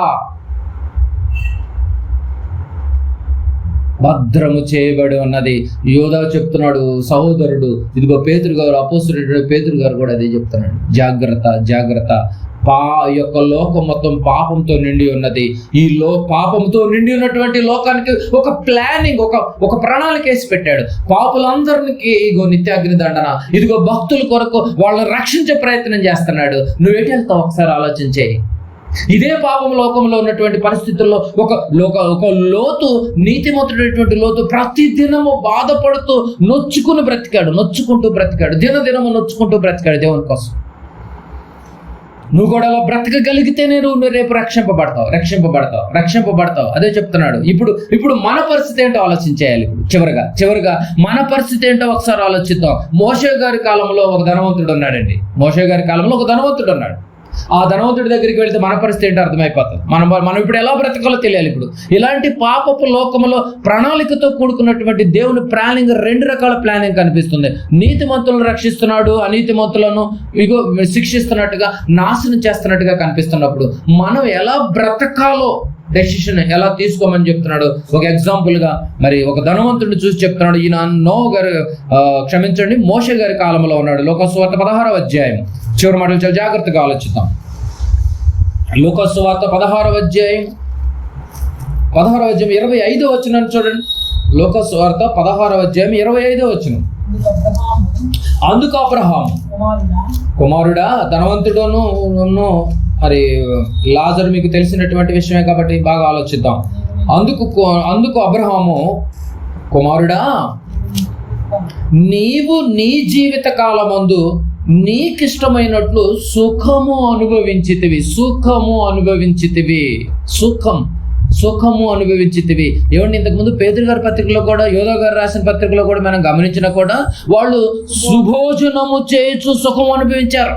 భద్రము చేయబడి ఉన్నది. యోధా చెప్తున్నాడు, సహోదరుడు, ఇదిగో పేతురు గారు, అపోస్తలుడైన పేతురు గారు కూడా అదే చెప్తున్నాడు, జాగ్రత్త జాగ్రత్త. యొక్క లోకం మొత్తం పాపంతో నిండి ఉన్నది. ఈ పాపంతో నిండి ఉన్నటువంటి లోకానికి ఒక ప్లానింగ్, ఒక ప్రణాళిక వేసి పెట్టాడు. పాపులందరికీ ఇగో నిత్యాగ్ని దండన, ఇదిగో భక్తుల కొరకు వాళ్ళని రక్షించే ప్రయత్నం చేస్తున్నాడు. నువ్వేటి వెళ్తావు? ఒకసారి ఆలోచించే. ఇదే పాపం లోకంలో ఉన్నటువంటి పరిస్థితుల్లో ఒక లోతు, నీతిమంతుడైనటువంటి లోతు ప్రతి దినము బాధపడుతూ నొచ్చుకుంటూ బ్రతికాడు, దినదినము నొచ్చుకుంటూ బ్రతికాడు దేవుని కోసం. నువ్వు కూడా అలా బ్రతకగలిగితేనే నువ్వు రేపు రక్షింపబడతావు. అదే చెప్తున్నాడు. ఇప్పుడు మన పరిస్థితి ఏంటో ఆలోచించేయాలి. ఇప్పుడు చివరిగా మన పరిస్థితి ఏంటో ఒకసారి ఆలోచిద్దాం. మోషే గారి కాలంలో ఒక ధనవంతుడు ఉన్నాడండి. ఆ ధనవంతుడి దగ్గరికి వెళ్తే మన పరిస్థితి ఏంటో అర్థమైపోతుంది. మనం ఇప్పుడు ఎలా బ్రతకాలో తెలియాలి. ఇప్పుడు ఇలాంటి పాపపు లోకంలో ప్రణాళికతో కూడుకున్నటువంటి దేవుని ప్లానింగ్, 2 రకాల ప్లానింగ్ కనిపిస్తుంది. నీతిమంతులను రక్షిస్తున్నాడు, అనీతిమంతులను ఇగో శిక్షిస్తున్నట్టుగా, నాశనం చేస్తున్నట్టుగా కనిపిస్తున్నప్పుడు మనం ఎలా బ్రతకాలో డెసిషన్ ఎలా తీసుకోమని చెప్తున్నాడు. ఒక ఎగ్జాంపుల్ గా మరి ఒక ధనవంతుడిని చూసి చెప్తున్నాడు. ఈయన మోషే గారి కాలంలో ఉన్నాడు. లోకాసు వార్త 16వ అధ్యాయం చివరి మాటలు చాలా జాగ్రత్తగా ఆలోచిద్దాం. లోకాసు వార్త 16వ అధ్యాయం 25వ వచనం చూడండి. లోకాసు వార్త 16వ అధ్యాయం 25వ వచనం. అందుకు అబ్రహాము, కుమారుడా, ధనవంతుడును మరి లాజరు మీకు తెలిసినటువంటి విషయమే కాబట్టి బాగా ఆలోచిద్దాం. అందుకు అబ్రహాము, కుమారుడా, నీవు నీ జీవిత కాలమందు నీకిష్టమైనట్లు సుఖము అనుభవించితివి. ఏమండి, ఇంతకుముందు పేతురు గారి పత్రికలో కూడా, యోధా గారు రాసిన పత్రికలో కూడా మనం గమనించినా కూడా వాళ్ళు సుభోజనము చేయుచు సుఖం అనుభవించారు.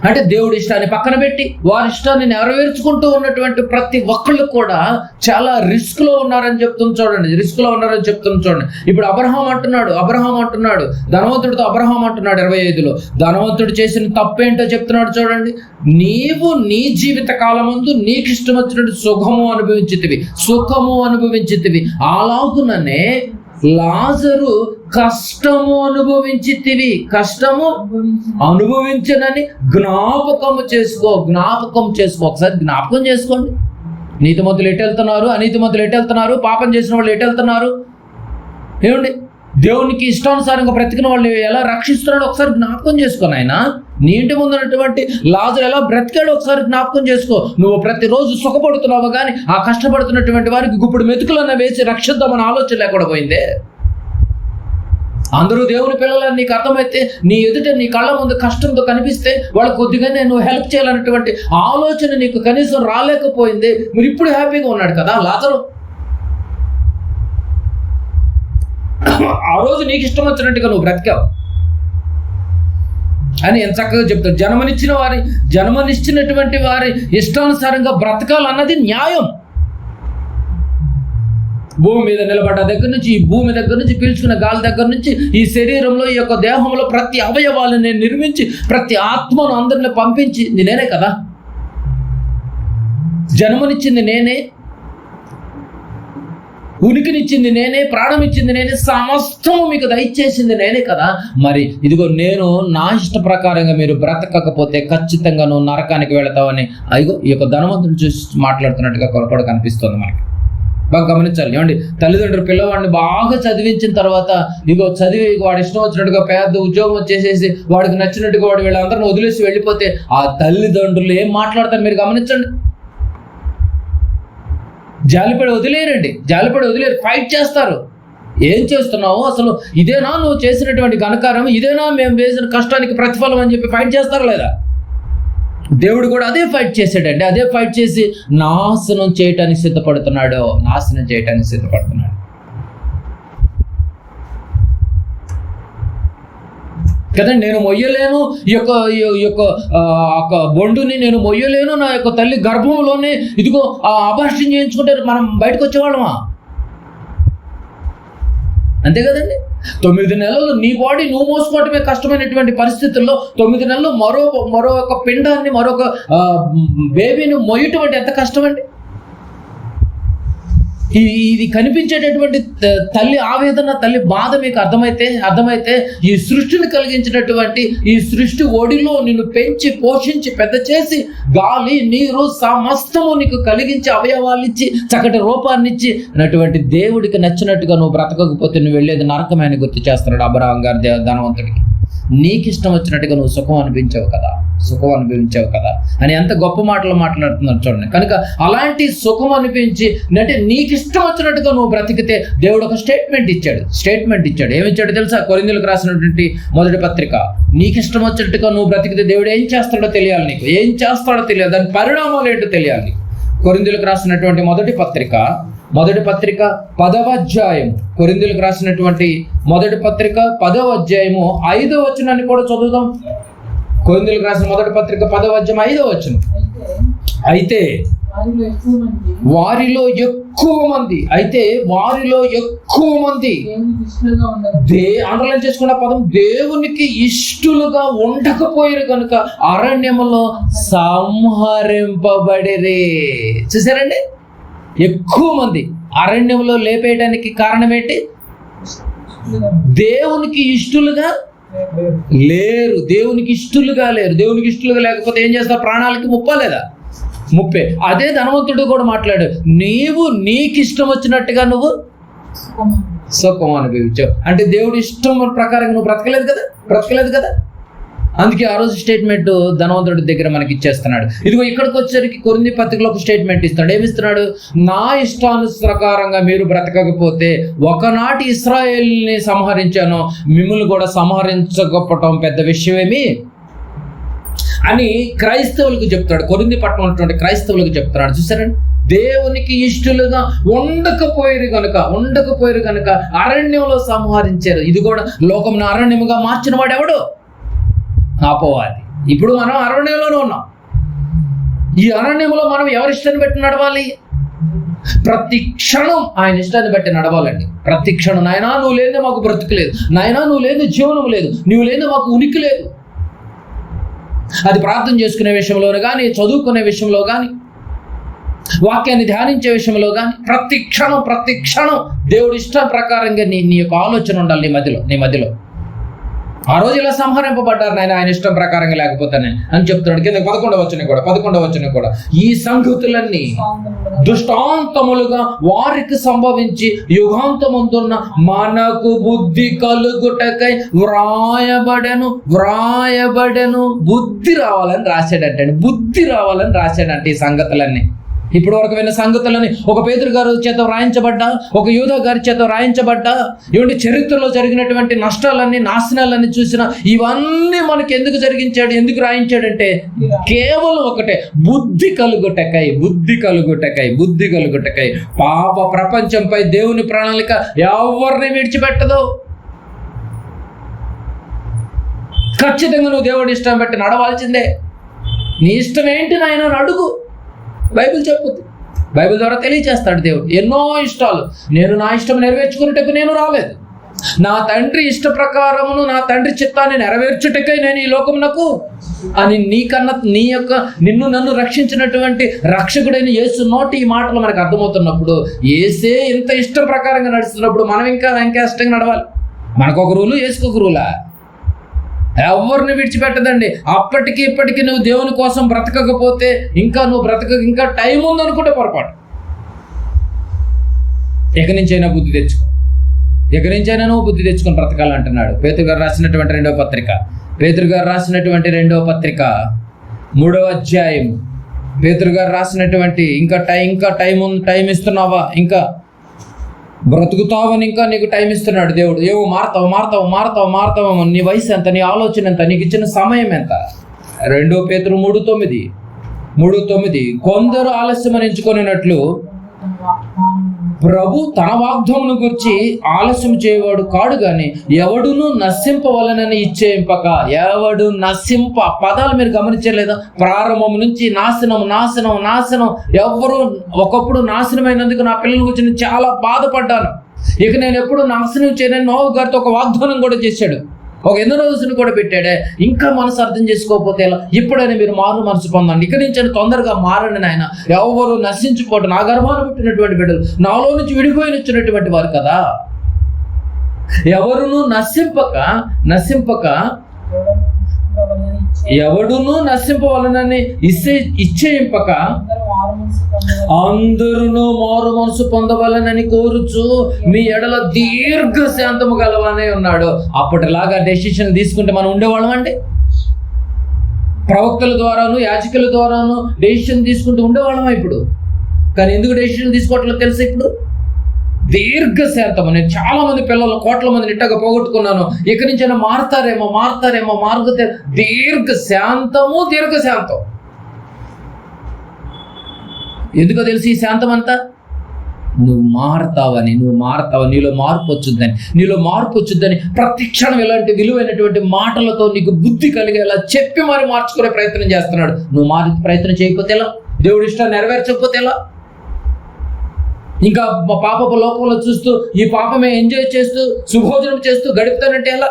అంటే దేవుడి ఇష్టాన్ని పక్కన పెట్టి వారి ఇష్టాన్ని నెరవేర్చుకుంటూ ఉన్నటువంటి ప్రతి ఒక్కళ్ళు కూడా చాలా రిస్క్లో ఉన్నారని చెప్తుంది చూడండి. ఇప్పుడు అబ్రహాం అంటున్నాడు, ధనవంతుడితో అబ్రహాం అంటున్నాడు 25లో. ధనవంతుడు చేసిన తప్పేంటో చెప్తున్నాడు చూడండి. నీవు నీ జీవిత కాలమందు నీకు ఇష్టం వచ్చినట్టు సుఖము అనుభవించితివి. అలాగుననే లాజరు కష్టము అనుభవించనని జ్ఞాపకం చేసుకో. ఒకసారి జ్ఞాపకం చేసుకోండి. నీతిమంతులు ఎటు వెళ్తున్నారు, అనీతిమంతులు ఎటు వెళ్తున్నారు, పాపం చేసిన వాళ్ళు ఎటు వెళ్తున్నారు? ఏమండి, దేవునికి ఇష్టానుసారంగా బ్రతికిన వాళ్ళు ఎలా రక్షిస్తున్నాడు ఒకసారి జ్ఞాపకం చేసుకో. ఆయన నీ ఇంటి ముందు ఉన్నటువంటి లాజరు ఎలా బ్రతికాడో ఒకసారి జ్ఞాపకం చేసుకో. నువ్వు ప్రతిరోజు సుఖపడుతున్నావు కానీ ఆ కష్టపడుతున్నటువంటి వారికి గుప్పుడు మెతుకులన్న వేసి రక్షిద్దామని ఆలోచన లేకుండా పోయిందే. అందరూ దేవుని పిల్లలని నీకు అర్థమైతే, నీ ఎదుట నీ కళ్ళ ముందు కష్టంతో కనిపిస్తే వాళ్ళకి కొద్దిగానే నువ్వు హెల్ప్ చేయాలన్నటువంటి ఆలోచన నీకు కనీసం రాలేకపోయింది. మీరు ఇప్పుడు హ్యాపీగా ఉన్నాడు కదా లాజరు. ఆ రోజు నీకు ఇష్టం వచ్చినట్టుగా నువ్వు బ్రతికావు అని ఎంత చక్కగా చెప్తారు. జన్మనిచ్చినటువంటి వారి ఇష్టానుసారంగా బ్రతకాలన్నది న్యాయం. భూమి మీద నిలబడ్డ దగ్గర నుంచి, ఈ భూమి దగ్గర నుంచి, పీల్చుకున్న గాలి దగ్గర నుంచి, ఈ శరీరంలో, ఈ యొక్క దేహంలో ప్రతి అవయవాలను నేను నిర్మించి ప్రతి ఆత్మను అందరిని పంపించింది నేనే కదా. జన్మనిచ్చింది నేనే, ఉనికినిచ్చింది నేనే, ప్రాణం ఇచ్చింది నేనే, సమస్తము మీకు దయచేసింది నేనే కదా. మరి ఇదిగో నేను నా ఇష్ట ప్రకారంగా మీరు బ్రతకకపోతే ఖచ్చితంగా నువ్వు నరకానికి వెళతావని అయ్యో ఈ యొక్క ధనవంతుని చూసి మాట్లాడుతున్నట్టుగా కూడా కనిపిస్తుంది మనకి. బాగా గమనించాలి. ఏమండి, తల్లిదండ్రులు పిల్లవాడిని బాగా చదివించిన తర్వాత ఇగో చదివి వాడు ఇష్టం వచ్చినట్టుగా పెద్ద ఉద్యోగం వచ్చేసేసి వాడికి నచ్చినట్టుగా వాడు వీళ్ళందరిని వదిలేసి వెళ్ళిపోతే ఆ తల్లిదండ్రులు ఏం మాట్లాడతారు మీరు గమనించండి. జాలిపడి వదిలేరు, ఫైట్ చేస్తారు. ఏం చేస్తున్నావు అసలు, ఇదేనా నువ్వు చేసినటువంటి ఘనకారం, ఇదేనా మేము వేసిన కష్టానికి ప్రతిఫలం అని చెప్పి ఫైట్ చేస్తారు లేదా? దేవుడు కూడా అదే ఫైట్ చేశాడండి. అదే ఫైట్ చేసి నాశనం చేయటానికి సిద్ధపడుతున్నాడు. కదండి. నేను మొయ్యలేను, ఈ యొక్క బొండుని నేను మొయ్యలేను, నా యొక్క తల్లి గర్భంలోనే ఇదిగో అబార్షన్ చేయించుకుంటే మనం బయటకు వచ్చేవాళ్ళమా? అంతే కదండి. 9 నెలలు నీ బాడీ నువ్వు మోసుకోవటమే కష్టమైనటువంటి పరిస్థితుల్లో 9 నెలలు మరొక పిండాన్ని, మరొక బేబీని మొయ్యటం అంటే ఎంత కష్టమండి. ఇది కనిపించేటటువంటి తల్లి ఆవేదన, తల్లి బాధ మీకు అర్థమైతే ఈ సృష్టిని కలిగించినటువంటి ఈ సృష్టి ఒడిలో నిన్ను పెంచి పోషించి పెద్ద చేసి గాలి నీరు సమస్తము నీకు కలిగించి అవయవాలిచ్చి చక్కటి రూపాన్నిచ్చి అన్నటువంటి దేవుడికి నచ్చినట్టుగా నువ్వు బ్రతకకపోతే నువ్వు వెళ్ళేది నరకమైన గుర్తు చేస్తున్నాడు అబ్రహాం గారి ధనవంతుడికి. నీకు ఇష్టం వచ్చినట్టుగా నువ్వు సుఖం అనిపించావు కదా అని ఎంత గొప్ప మాటలు మాట్లాడుతున్నారు చూడండి. కనుక అలాంటి సుఖం అనిపించి అంటే నీకు ఇష్టం వచ్చినట్టుగా నువ్వు బ్రతికితే దేవుడు ఒక స్టేట్మెంట్ ఇచ్చాడు. ఏమిచ్చాడు తెలుసా? కొరింథీయులకు రాసినటువంటి మొదటి పత్రిక. నీకు ఇష్టం వచ్చినట్టుగా నువ్వు బ్రతికితే దేవుడు ఏం చేస్తాడో తెలియాలి, నీకు ఏం చేస్తాడో తెలియాలి, దాని పరిణామాలు ఏంటో తెలియాలి. కొరింథీయులకు రాసినటువంటి మొదటి పత్రిక 10వ అధ్యాయం, కొరింథీయులకు రాసినటువంటి మొదటి పత్రిక 10వ అధ్యాయము 5వ వచనాన్ని కూడా చదువుదాం. కొరింథీయులకు రాసిన మొదటి పత్రిక 10వ అధ్యాయం 5వ వచనం. అయితే వారిలో ఎక్కువ మంది అండర్లైన్ చేసుకున్న పదం దేవునికి ఇష్టలుగా ఉండకపోయారు కనుక అరణ్యములో సంహరింపబడిరే. చూసారండి, ఎక్కువ మంది అరణ్యంలో లేపేయడానికి కారణం ఏంటి? దేవునికి ఇష్టలుగా లేరు. దేవునికి ఇష్టలుగా లేకపోతే ఏం చేస్తారు? ప్రాణాలకి ముప్పే. అదే ధనవంతుడు కూడా మాట్లాడు, నీకు ఇష్టం వచ్చినట్టుగా నువ్వు సుఖం అనుభవించావు అంటే దేవుడి ఇష్టం ప్రకారంగా నువ్వు బ్రతకలేదు కదా. అందుకే ఆ రోజు స్టేట్మెంట్ ధనవంతుడి దగ్గర మనకి ఇచ్చేస్తున్నాడు. ఇదిగో ఇక్కడికి వచ్చేసరికి కొరింథీ పత్రికలో ఒక స్టేట్మెంట్ ఇస్తున్నాడు. ఏమిస్తున్నాడు? నా ఇష్టానుసారంగా మీరు బ్రతకకపోతే ఒకనాటి ఇశ్రాయేలుని సంహరించాను, మిమ్మల్ని కూడా సంహరించకపోవటం పెద్ద విషయమేమి అని క్రైస్తవులకు చెప్తాడు. కొరింథీ పట్టణంలో ఉన్నటువంటి క్రైస్తవులకు చెప్తున్నాడు. చూసారండి, దేవునికి ఇష్టలుగా ఉండకపోయారు కనుక అరణ్యంలో సంహరించారు. ఇది కూడా లోకంను అరణ్యముగా మార్చిన వాడు ఎవడు? అపవాది. ఇప్పుడు మనం అరణ్యంలోనే ఉన్నాం. ఈ అరణ్యంలో మనం ఎవరి ఇష్టాన్ని బట్టి నడవాలి? ప్రతి క్షణం ఆయన ఇష్టాన్ని బట్టి నడవాలండి. ప్రతి క్షణం, నాయనా నువ్వు లేదే మాకు బ్రతుకు లేదు, నాయనా నువ్వు లేదే జీవనం లేదు, నువ్వు లేదే మాకు ఉనికి లేదు. అది ప్రార్థన చేసుకునే విషయంలో కానీ, చదువుకునే విషయంలో కానీ, వాక్యాన్ని ధ్యానించే విషయంలో కానీ ప్రతి క్షణం దేవుడి ఇష్టం ప్రకారంగా నీ యొక్క ఆలోచన ఉండాలి నీ మధ్యలో. ఆ రోజు ఇలా సంహరింపబడ్డారు ఆయన ఇష్టం ప్రకారంగా లేకపోతానే అని చెప్తున్నాడు. కింద 11వ వచనం కూడా ఈ సంగతులన్నీ దృష్టాంతములుగా వారికి సంభవించి యుగాంతమందున్న మనకు బుద్ధి కలుగుటకై వ్రాయబడెను. బుద్ధి రావాలని రాశాడంటే ఈ సంగతులన్నీ ఇప్పుడు వరకు విన్న సంగతులని ఒక పేతురు గారు చేత వ్రాయించబడ్డా, ఒక యూదా గారి చేత వ్రాయించబడ్డా, ఇవన్నీ చరిత్రలో జరిగినటువంటి నష్టాలన్నీ, నాశనాలన్నీ చూసిన ఇవన్నీ మనకి ఎందుకు రాయించాడంటే కేవలం ఒకటే, బుద్ధి కలుగుటకై. పాప ప్రపంచంపై దేవుని ప్రణాళిక ఎవరిని విడిచిపెట్టదు. ఖచ్చితంగా నువ్వు దేవుడి ఇష్టం బట్టి నడవాల్సిందే. నీ ఇష్టం ఏంటి నాయన అని అడుగు. బైబిల్ చెప్పుద్ది. బైబిల్ ద్వారా తెలియచేస్తాడు దేవుడు ఎన్నో ఇష్టాలు. నేను నా ఇష్టం నెరవేర్చుకునేటకు నేను రాలేదు, నా తండ్రి ఇష్ట ప్రకారమును నా తండ్రి చిత్తాన్ని నెరవేర్చుటకై నేను ఈ లోకమునకు అని నిన్ను నన్ను రక్షించినటువంటి రక్షకుడైన యేసు నోటి ఈ మాటలు మనకు అర్థమవుతున్నప్పుడు, యేసే ఇంత ఇష్ట ప్రకారంగా నడుస్తున్నప్పుడు మనం ఇంకా ఇష్టంగా నడవాలి. మనకొక రూలు, యేసుకొక రూలా? ఎవరిని విడిచిపెట్టదండి. అప్పటికి ఇప్పటికీ నువ్వు దేవుని కోసం బ్రతకకపోతే ఇంకా టైం ఉందనుకుంటే పొరపాటు. ఎక్కడి నుంచైనా బుద్ధి తెచ్చుకొని బ్రతకాలంటున్నాడు. పేతురు గారు రాసినటువంటి రెండవ పత్రిక 3వ అధ్యాయం. పేతురు గారు రాసినటువంటి ఇంకా టైం ఇస్తున్నావా, ఇంకా బ్రతుకుతావని ఇంకా నీకు టైం ఇస్తున్నాడు దేవుడు. ఏవో మారతావు. నీ వయసు ఎంత, నీ ఆలోచన ఎంత, నీకు ఇచ్చిన సమయం ఎంత? 2 పేతురు 3:9 కొందరు ఆలస్యం ఎంచుకునేటట్లు ప్రభు తన వాగ్దానమును గురించి ఆలస్యం చేయవాడు కాడు గాని ఎవడును నశింపవలనని ఇచ్చేయింపక. ఎవడు నశింప పదాలు మీరు గమనించలేదా? ప్రారంభం నుంచి నాశనం నాశనం నాశనం. ఎవరు ఒకప్పుడు నాశనమైనందుకు నా పిల్లల గురించి నేను చాలా బాధపడ్డాను, ఇక నేను ఎప్పుడు నాశనం చేయనని నోవహు గారితో ఒక వాగ్దానం కూడా చేశాడు, ఒక ఎన్నో రోజులు కూడా పెట్టాడే. ఇంకా మనసు అర్థం చేసుకోకపోతే ఎలా? ఇప్పుడైనా మీరు మారు మనసు పొందండి, ఇక్కడి నుంచి తొందరగా మారండి నాయన. ఎవరు నశించిపోవడం, నా గర్భాన పుట్టినటువంటి బిడ్డలు, నాలో నుంచి విడిపోయి వచ్చినటువంటి వారు కదా. ఎవరును నశింపక ఎవడును నశింపవలనని ఇచ్చేయింపక అందరూ మారు మనసు పొందవలనని కోరుచు మీ ఎడల దీర్ఘశాంతము గలవానే ఉన్నాడు. అప్పటిలాగా డెసిషన్ తీసుకుంటే మనం ఉండేవాళ్ళం అండి. ప్రవక్తల ద్వారాను యాజకుల ద్వారాను డెసిషన్ తీసుకుంటూ ఉండేవాళ్ళమా ఇప్పుడు? కానీ ఎందుకు డెసిషన్ తీసుకోవట్లేదు తెలుసా? ఇప్పుడు దీర్ఘశాంతము. నేను చాలా మంది పిల్లలు, కోట్ల మందిని ఇట్టగా పోగొట్టుకున్నాను, ఇక్కడి నుంచి అయినా మారుతారేమో మారుగుతే. దీర్ఘశాంతం. ఎందుకో తెలిసి ఈ శాంతం అంతా నువ్వు మారుతావని, నీలో మార్పు వచ్చుద్దని ప్రతి క్షణం ఇలాంటి విలువైనటువంటి మాటలతో నీకు బుద్ధి కలిగేలా చెప్పి మరి మార్చుకునే ప్రయత్నం చేస్తున్నాడు. నువ్వు ప్రయత్నం చేయకపోతే ఎలా? దేవుడి ఇష్టాన్ని నెరవేర్చకపోతే ఎలా? ఇంకా పాపపు లోకంలో చూస్తూ ఈ పాపమే ఎంజాయ్ చేస్తూ సుభోజనం చేస్తూ గడుపుతానంటే ఎలా?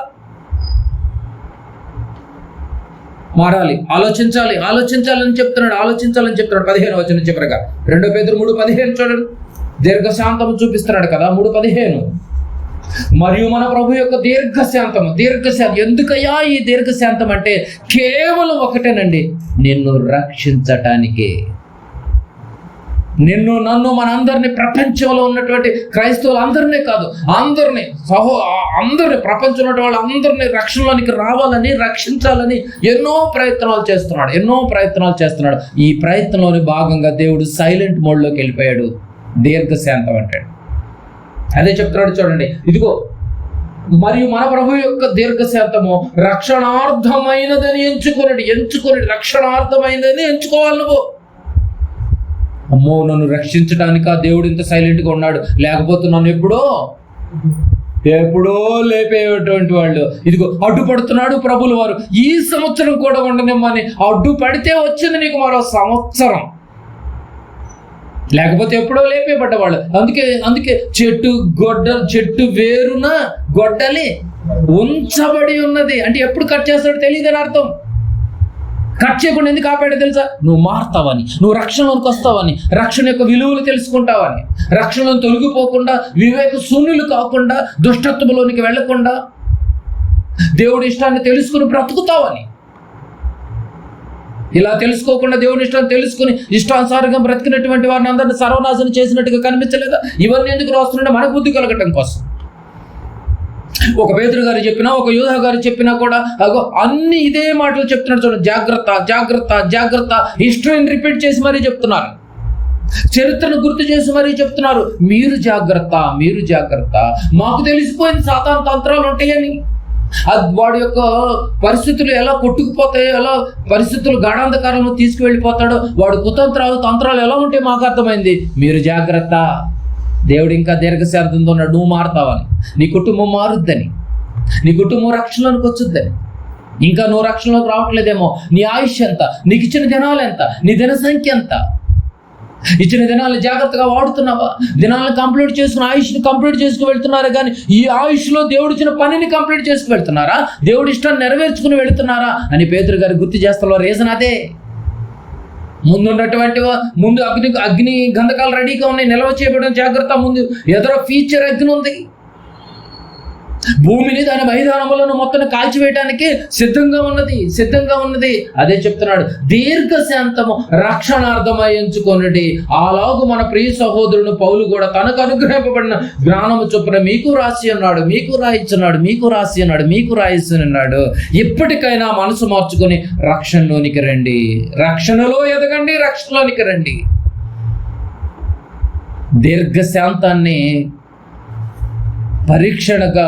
మారాలి, ఆలోచించాలని చెప్తున్నాడు. 15 వచనం చివరగా 2 పేతురు 3:15 చూడండి. దీర్ఘశాంతము చూపిస్తున్నాడు కదా. 3:15 మరియు మన ప్రభు యొక్క దీర్ఘశాంతం. ఎందుకయ్యా ఈ దీర్ఘశాంతం అంటే కేవలం ఒకటేనండి, నిన్ను రక్షించటానికే. నన్ను మనందరినీ, ప్రపంచంలో ఉన్నటువంటి క్రైస్తవులందరినీ కాదు, అందరినీ ప్రపంచంలో ఉన్న వాళ్ళందరినీ రక్షణలోనికి రావాలని, రక్షించాలని ఎన్నో ప్రయత్నాలు చేస్తున్నాడు. ఈ ప్రయత్నంలోని భాగంగా దేవుడు సైలెంట్ మోడ్లోకి వెళ్ళిపోయాడు. దీర్ఘశాంతం అంటాడు. అదే చెప్తున్నాడు చూడండి. ఇదిగో మరియు మన ప్రభు యొక్క దీర్ఘశాంతము రక్షణార్థమైనదని ఎంచుకొని రక్షణార్థమైనదని ఎంచుకోవాలి నువ్వు. అమ్మో, నన్ను రక్షించడానికి ఆ దేవుడు ఇంత సైలెంట్గా ఉన్నాడు, లేకపోతే నన్ను ఎప్పుడో లేపేటువంటి వాళ్ళు. ఇదిగో అడ్డుపడుతున్నాడు ప్రభులు వారు. ఈ సంవత్సరం కూడా ఉండనిమ్మని అడ్డుపడితే వచ్చింది నీకు మరో సంవత్సరం, లేకపోతే ఎప్పుడో లేపేపడ్డవాళ్ళు. అందుకే చెట్టు వేరున గొడ్డలి ఉంచబడి ఉన్నది అంటే ఎప్పుడు కట్ చేస్తాడో తెలియదని అర్థం. కట్ చేయకుండా ఎందుకు ఆపాడో తెలుసా? నువ్వు మారుతావని, నువ్వు రక్షణలోకి వస్తావని, రక్షణ యొక్క విలువలు తెలుసుకుంటావని, రక్షణలో తొలగిపోకుండా, వివేక శూన్యులు కాకుండా, దుష్టత్వంలోనికి వెళ్లకుండా దేవుడి ఇష్టాన్ని తెలుసుకుని బ్రతుకుతావని. ఇలా తెలుసుకోకుండా దేవుని ఇష్టాన్ని తెలుసుకుని ఇష్టానుసారంగా బ్రతికినటువంటి వారిని అందరినీ సర్వనాశనం చేసినట్టుగా కనిపించలేదా? ఇవన్నీ ఎందుకు రాస్తుంటే మనకు బుద్ధి కలగటం కోసం. ఒక పేతురు గారు చెప్పినా, ఒక యూదా గారు చెప్పినా కూడా అన్ని ఇదే మాటలు చెప్తున్నాడు చూడండి. జాగ్రత్త. హిస్టరీని రిపీట్ చేసి మరీ చెప్తున్నారు, చరిత్రను గుర్తు చేసి మరీ చెప్తున్నారు. మీరు జాగ్రత్త. మాకు తెలిసిపోయింది సాతాను తంత్రాలు ఉంటాయని. వాడి యొక్క పరిస్థితులు ఎలా కొట్టుకుపోతాయో, ఎలా పరిస్థితులు గాఢాంధకారంలో తీసుకువెళ్ళిపోతాడో, వాడు తంత్రాలు ఎలా ఉంటాయో మాకు అర్థమైంది. మీరు జాగ్రత్త. దేవుడు ఇంకా దీర్ఘశాంతంతో ఉన్నాడు. నువ్వు మారుతావని, నీ కుటుంబం మారుద్దని, నీ కుటుంబం రక్షణలోకి వచ్చుద్దని. ఇంకా నువ్వు రక్షణలోకి రావట్లేదేమో. నీ ఆయుష్ ఎంత, నీకు ఇచ్చిన దినాలు ఎంత, నీ దిన సంఖ్య ఎంత, ఇచ్చిన దినాలను జాగ్రత్తగా వాడుతున్నావా? దినాలను కంప్లీట్ చేసుకుని ఆయుష్ని కంప్లీట్ చేసుకుని వెళ్తున్నారా? కానీ ఈ ఆయుష్లో దేవుడు ఇచ్చిన పనిని కంప్లీట్ చేసుకుని వెళ్తున్నారా? దేవుడి ఇష్టాన్ని నెరవేర్చుకుని వెళుతున్నారా అని పేతురు గారు గుర్తు చేస్తున్న రీజన్ అదే. ముందు అగ్ని గంధకాలు రెడీగా ఉన్నాయి, నిల్వ చేయబడిన జాగ్రత్త. ముందు ఎదురు ఫ్యూచర్ అగ్ని ఉంది. భూమిని దాని మైదానములను మొత్తం కాల్చివేయడానికి సిద్ధంగా ఉన్నది. అదే చెప్తున్నాడు, దీర్ఘశాంతము రక్షణార్థమై ఎంచుకొనుడి. అలాగూ మన ప్రియ సహోదరుడు పౌలు కూడా తనకు అనుగ్రహింపబడిన జ్ఞానము చొప్పున మీకు రాయిస్తున్నాడు. ఇప్పటికైనా మనసు మార్చుకొని రక్షణలోనికి రండి, రక్షణలో ఎదగండి, రక్షణలోనికి రండి. దీర్ఘశాంతాన్ని పరీక్షణగా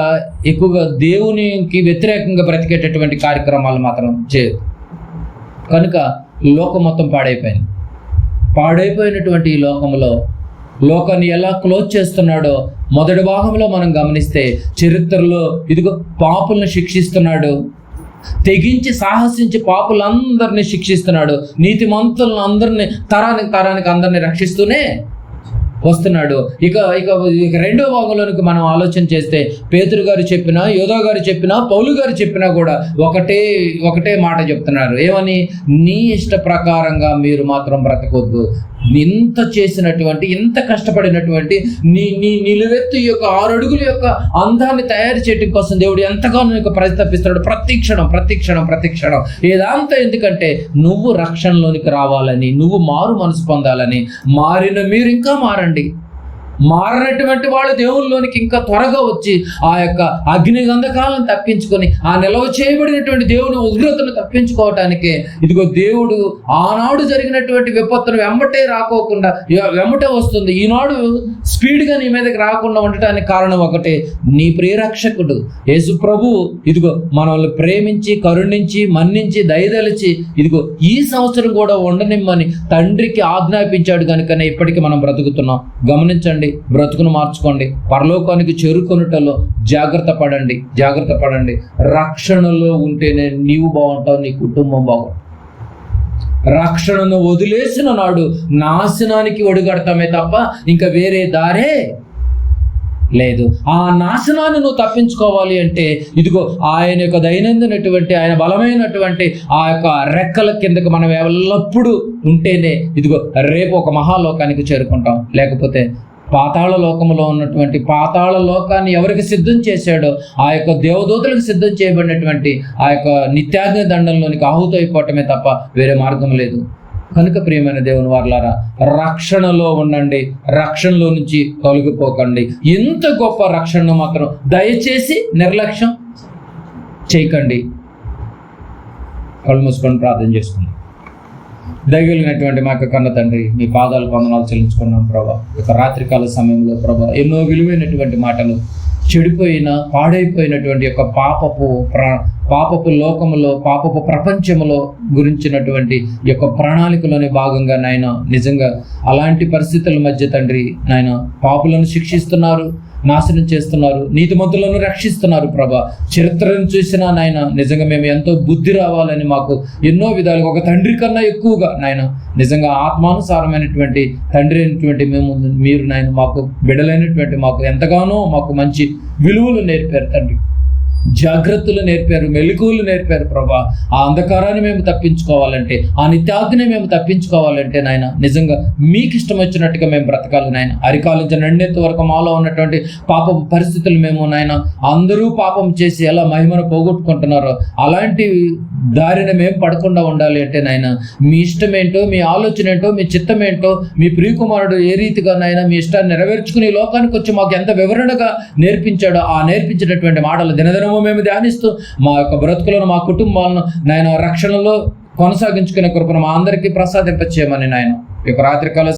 ఎక్కువగా దేవునికి వ్యతిరేకంగా బ్రతికేటటువంటి కార్యక్రమాలు మాత్రం చేయదు. కనుక లోకం మొత్తం పాడైపోయినటువంటి ఈ లోకంలో లోకాన్ని ఎలా క్లోజ్ చేస్తున్నాడో మొదటి భాగంలో మనం గమనిస్తే, చరిత్రలో ఇదిగో పాపులను శిక్షిస్తున్నాడు, తెగించి సాహసించి పాపులందరినీ శిక్షిస్తున్నాడు, నీతిమంతులను అందరినీ తరానికి అందరినీ రక్షిస్తూనే వస్తున్నాడు. ఇక ఇక ఇక రెండో భాగంలోనికి మనం ఆలోచన చేస్తే, పేతురు గారు చెప్పినా, యోధా గారు చెప్పినా, పౌలు గారు చెప్పినా కూడా ఒకటే మాట చెప్తున్నారు. ఏమని? నీ ఇష్ట ప్రకారంగా మీరు మాత్రం బ్రతకొద్దు. ఇంత చేసినటువంటి, ఇంత కష్టపడినటువంటి నిలువెత్తు ఈ యొక్క 6 అడుగుల యొక్క అందాన్ని తయారు చేయడం కోసం దేవుడు ఎంతగానో పరితపిస్తున్నాడు. ప్రతి క్షణం ఇదంతా ఎందుకంటే నువ్వు రక్షణలోనికి రావాలని, నువ్వు మారు మనసు పొందాలని. మారిన మీరు ఇంకా మారండి. మారినటువంటి వాళ్ళు దేవుళ్ళలోనికి ఇంకా త్వరగా వచ్చి ఆ యొక్క అగ్ని గంధకాలను తప్పించుకొని, ఆ నిల్వ చేయబడినటువంటి దేవుని ఉగ్రతను తప్పించుకోవటానికే ఇదిగో దేవుడు ఆనాడు జరిగినటువంటి విపత్తును వెంబటే వస్తుంది. ఈనాడు స్పీడ్గా నీ మీదకి రాకుండా ఉండటానికి కారణం ఒకటే, నీ ప్రియరక్షకుడు యేసు ప్రభువు ఇదిగో మనల్ని ప్రేమించి, కరుణించి, మన్నించి, దయదలిచి ఇదిగో ఈ సంవత్సరం కూడా ఉండనిమ్మని తండ్రికి ఆజ్ఞాపించాడు కనుకనే ఇప్పటికీ మనం బ్రతుకుతున్నాం. గమనించండి, బ్రతుకును మార్చుకోండి. పరలోకానికి చేరుకొనుటలో జాగ్రత్త పడండి. రక్షణలో ఉంటేనే నీవు బాగుంటావు, నీ కుటుంబం బాగుంటుంది. రక్షణను వదిలేసిన నాడు నాశనానికి ఒడిగడతామే తప్ప ఇంకా వేరే దారే లేదు. ఆ నాశనాన్ని నువ్వు తప్పించుకోవాలి అంటే ఇదిగో ఆయన యొక్క దైనందినటువంటి, ఆయన బలమైనటువంటి ఆ యొక్క రెక్కల కిందకు మనం ఎల్లప్పుడూ ఉంటేనే ఇదిగో రేపు ఒక మహాలోకానికి చేరుకుంటాం. లేకపోతే పాతాళ లోకంలో ఉన్నటువంటి పాతాళ లోకాన్ని ఎవరికి సిద్ధం చేశాడో ఆ యొక్క దేవదూతలకు సిద్ధం చేయబడినటువంటి ఆ యొక్క నిత్యాగ్ని దండంలోనికి ఆహుతైపోవటమే తప్ప వేరే మార్గం లేదు. కనుక ప్రియమైన దేవుని వారలారా, రక్షణలో ఉండండి, రక్షణలో నుంచి తొలగిపోకండి. ఎంత గొప్ప రక్షణను మాత్రం దయచేసి నిర్లక్ష్యం చేయకండి. కళ్ళు మూసుకొని ప్రార్థన చేసుకుందాం. దయగలిగినటువంటి మా యొక్క కన్న తండ్రి, మీ పాదాలు వందనాలు చెల్లించుకున్నాం ప్రభా. ఇక రాత్రికాల సమయంలో ప్రభా ఎన్నో విలువైనటువంటి మాటలు, చెడిపోయిన పాడైపోయినటువంటి యొక్క పాపపు లోకములో, పాపపు ప్రపంచములో గురించినటువంటి యొక్క ప్రణాళికలోని భాగంగా నాయన నిజంగా అలాంటి పరిస్థితుల మధ్య తండ్రి నాయన పాపులను శిక్షిస్తున్నారు, నాశనం చేస్తున్నారు, నీతిమంతులను రక్షిస్తున్నారు ప్రభా. చరిత్రను చూసినా నాయన నిజంగా మేము ఎంతో బుద్ధి రావాలని మాకు ఎన్నో విధాలుగా, ఒక తండ్రి కన్నా ఎక్కువగా నాయన నిజంగా ఆత్మానుసారమైనటువంటి తండ్రి అయినటువంటి మీరు నాయన మాకు బిడ్డలైనటువంటి మాకు ఎంతగానో మాకు మంచి విలువలు నేర్పారు తండ్రి, జాగ్రత్తలు నేర్పారు, మెలకువలు నేర్పారు ప్రభా. ఆ అంధకారాన్ని మేము తప్పించుకోవాలంటే, ఆ నిత్యాగ్ని మేము తప్పించుకోవాలంటే నాయన నిజంగా మీకు ఇష్టం వచ్చినట్టుగా మేము బ్రతకాలి నాయన. అరికాలించిన రెండెత్తు వరకు మాలో ఉన్నటువంటి పాపపు పరిస్థితులు మేము నాయన అందరూ పాపం చేసి ఎలా మహిమను పోగొట్టుకుంటున్నారో అలాంటి దారిన మేము పడకుండా ఉండాలి అంటే నాయన మీ ఇష్టం ఏంటో, మీ ఆలోచన ఏంటో, మీ చిత్తం ఏంటో, మీ ప్రియకుమారుడు ఏ రీతిగా నాయన మీ ఇష్టాన్ని నెరవేర్చుకుని లోకానికి వచ్చి మాకు ఎంత వివరణగా నేర్పించాడో ఆ నేర్పించినటువంటి మాటలు దినదినము మేము ధ్యానిస్తూ మా యొక్క బ్రతుకులను, మా కుటుంబాలను నాయన రక్షణలో కొనసాగించుకునే కృపను మా అందరికీ ప్రసాదింపచేయమని నాయన ఈ యొక్క రాత్రికాల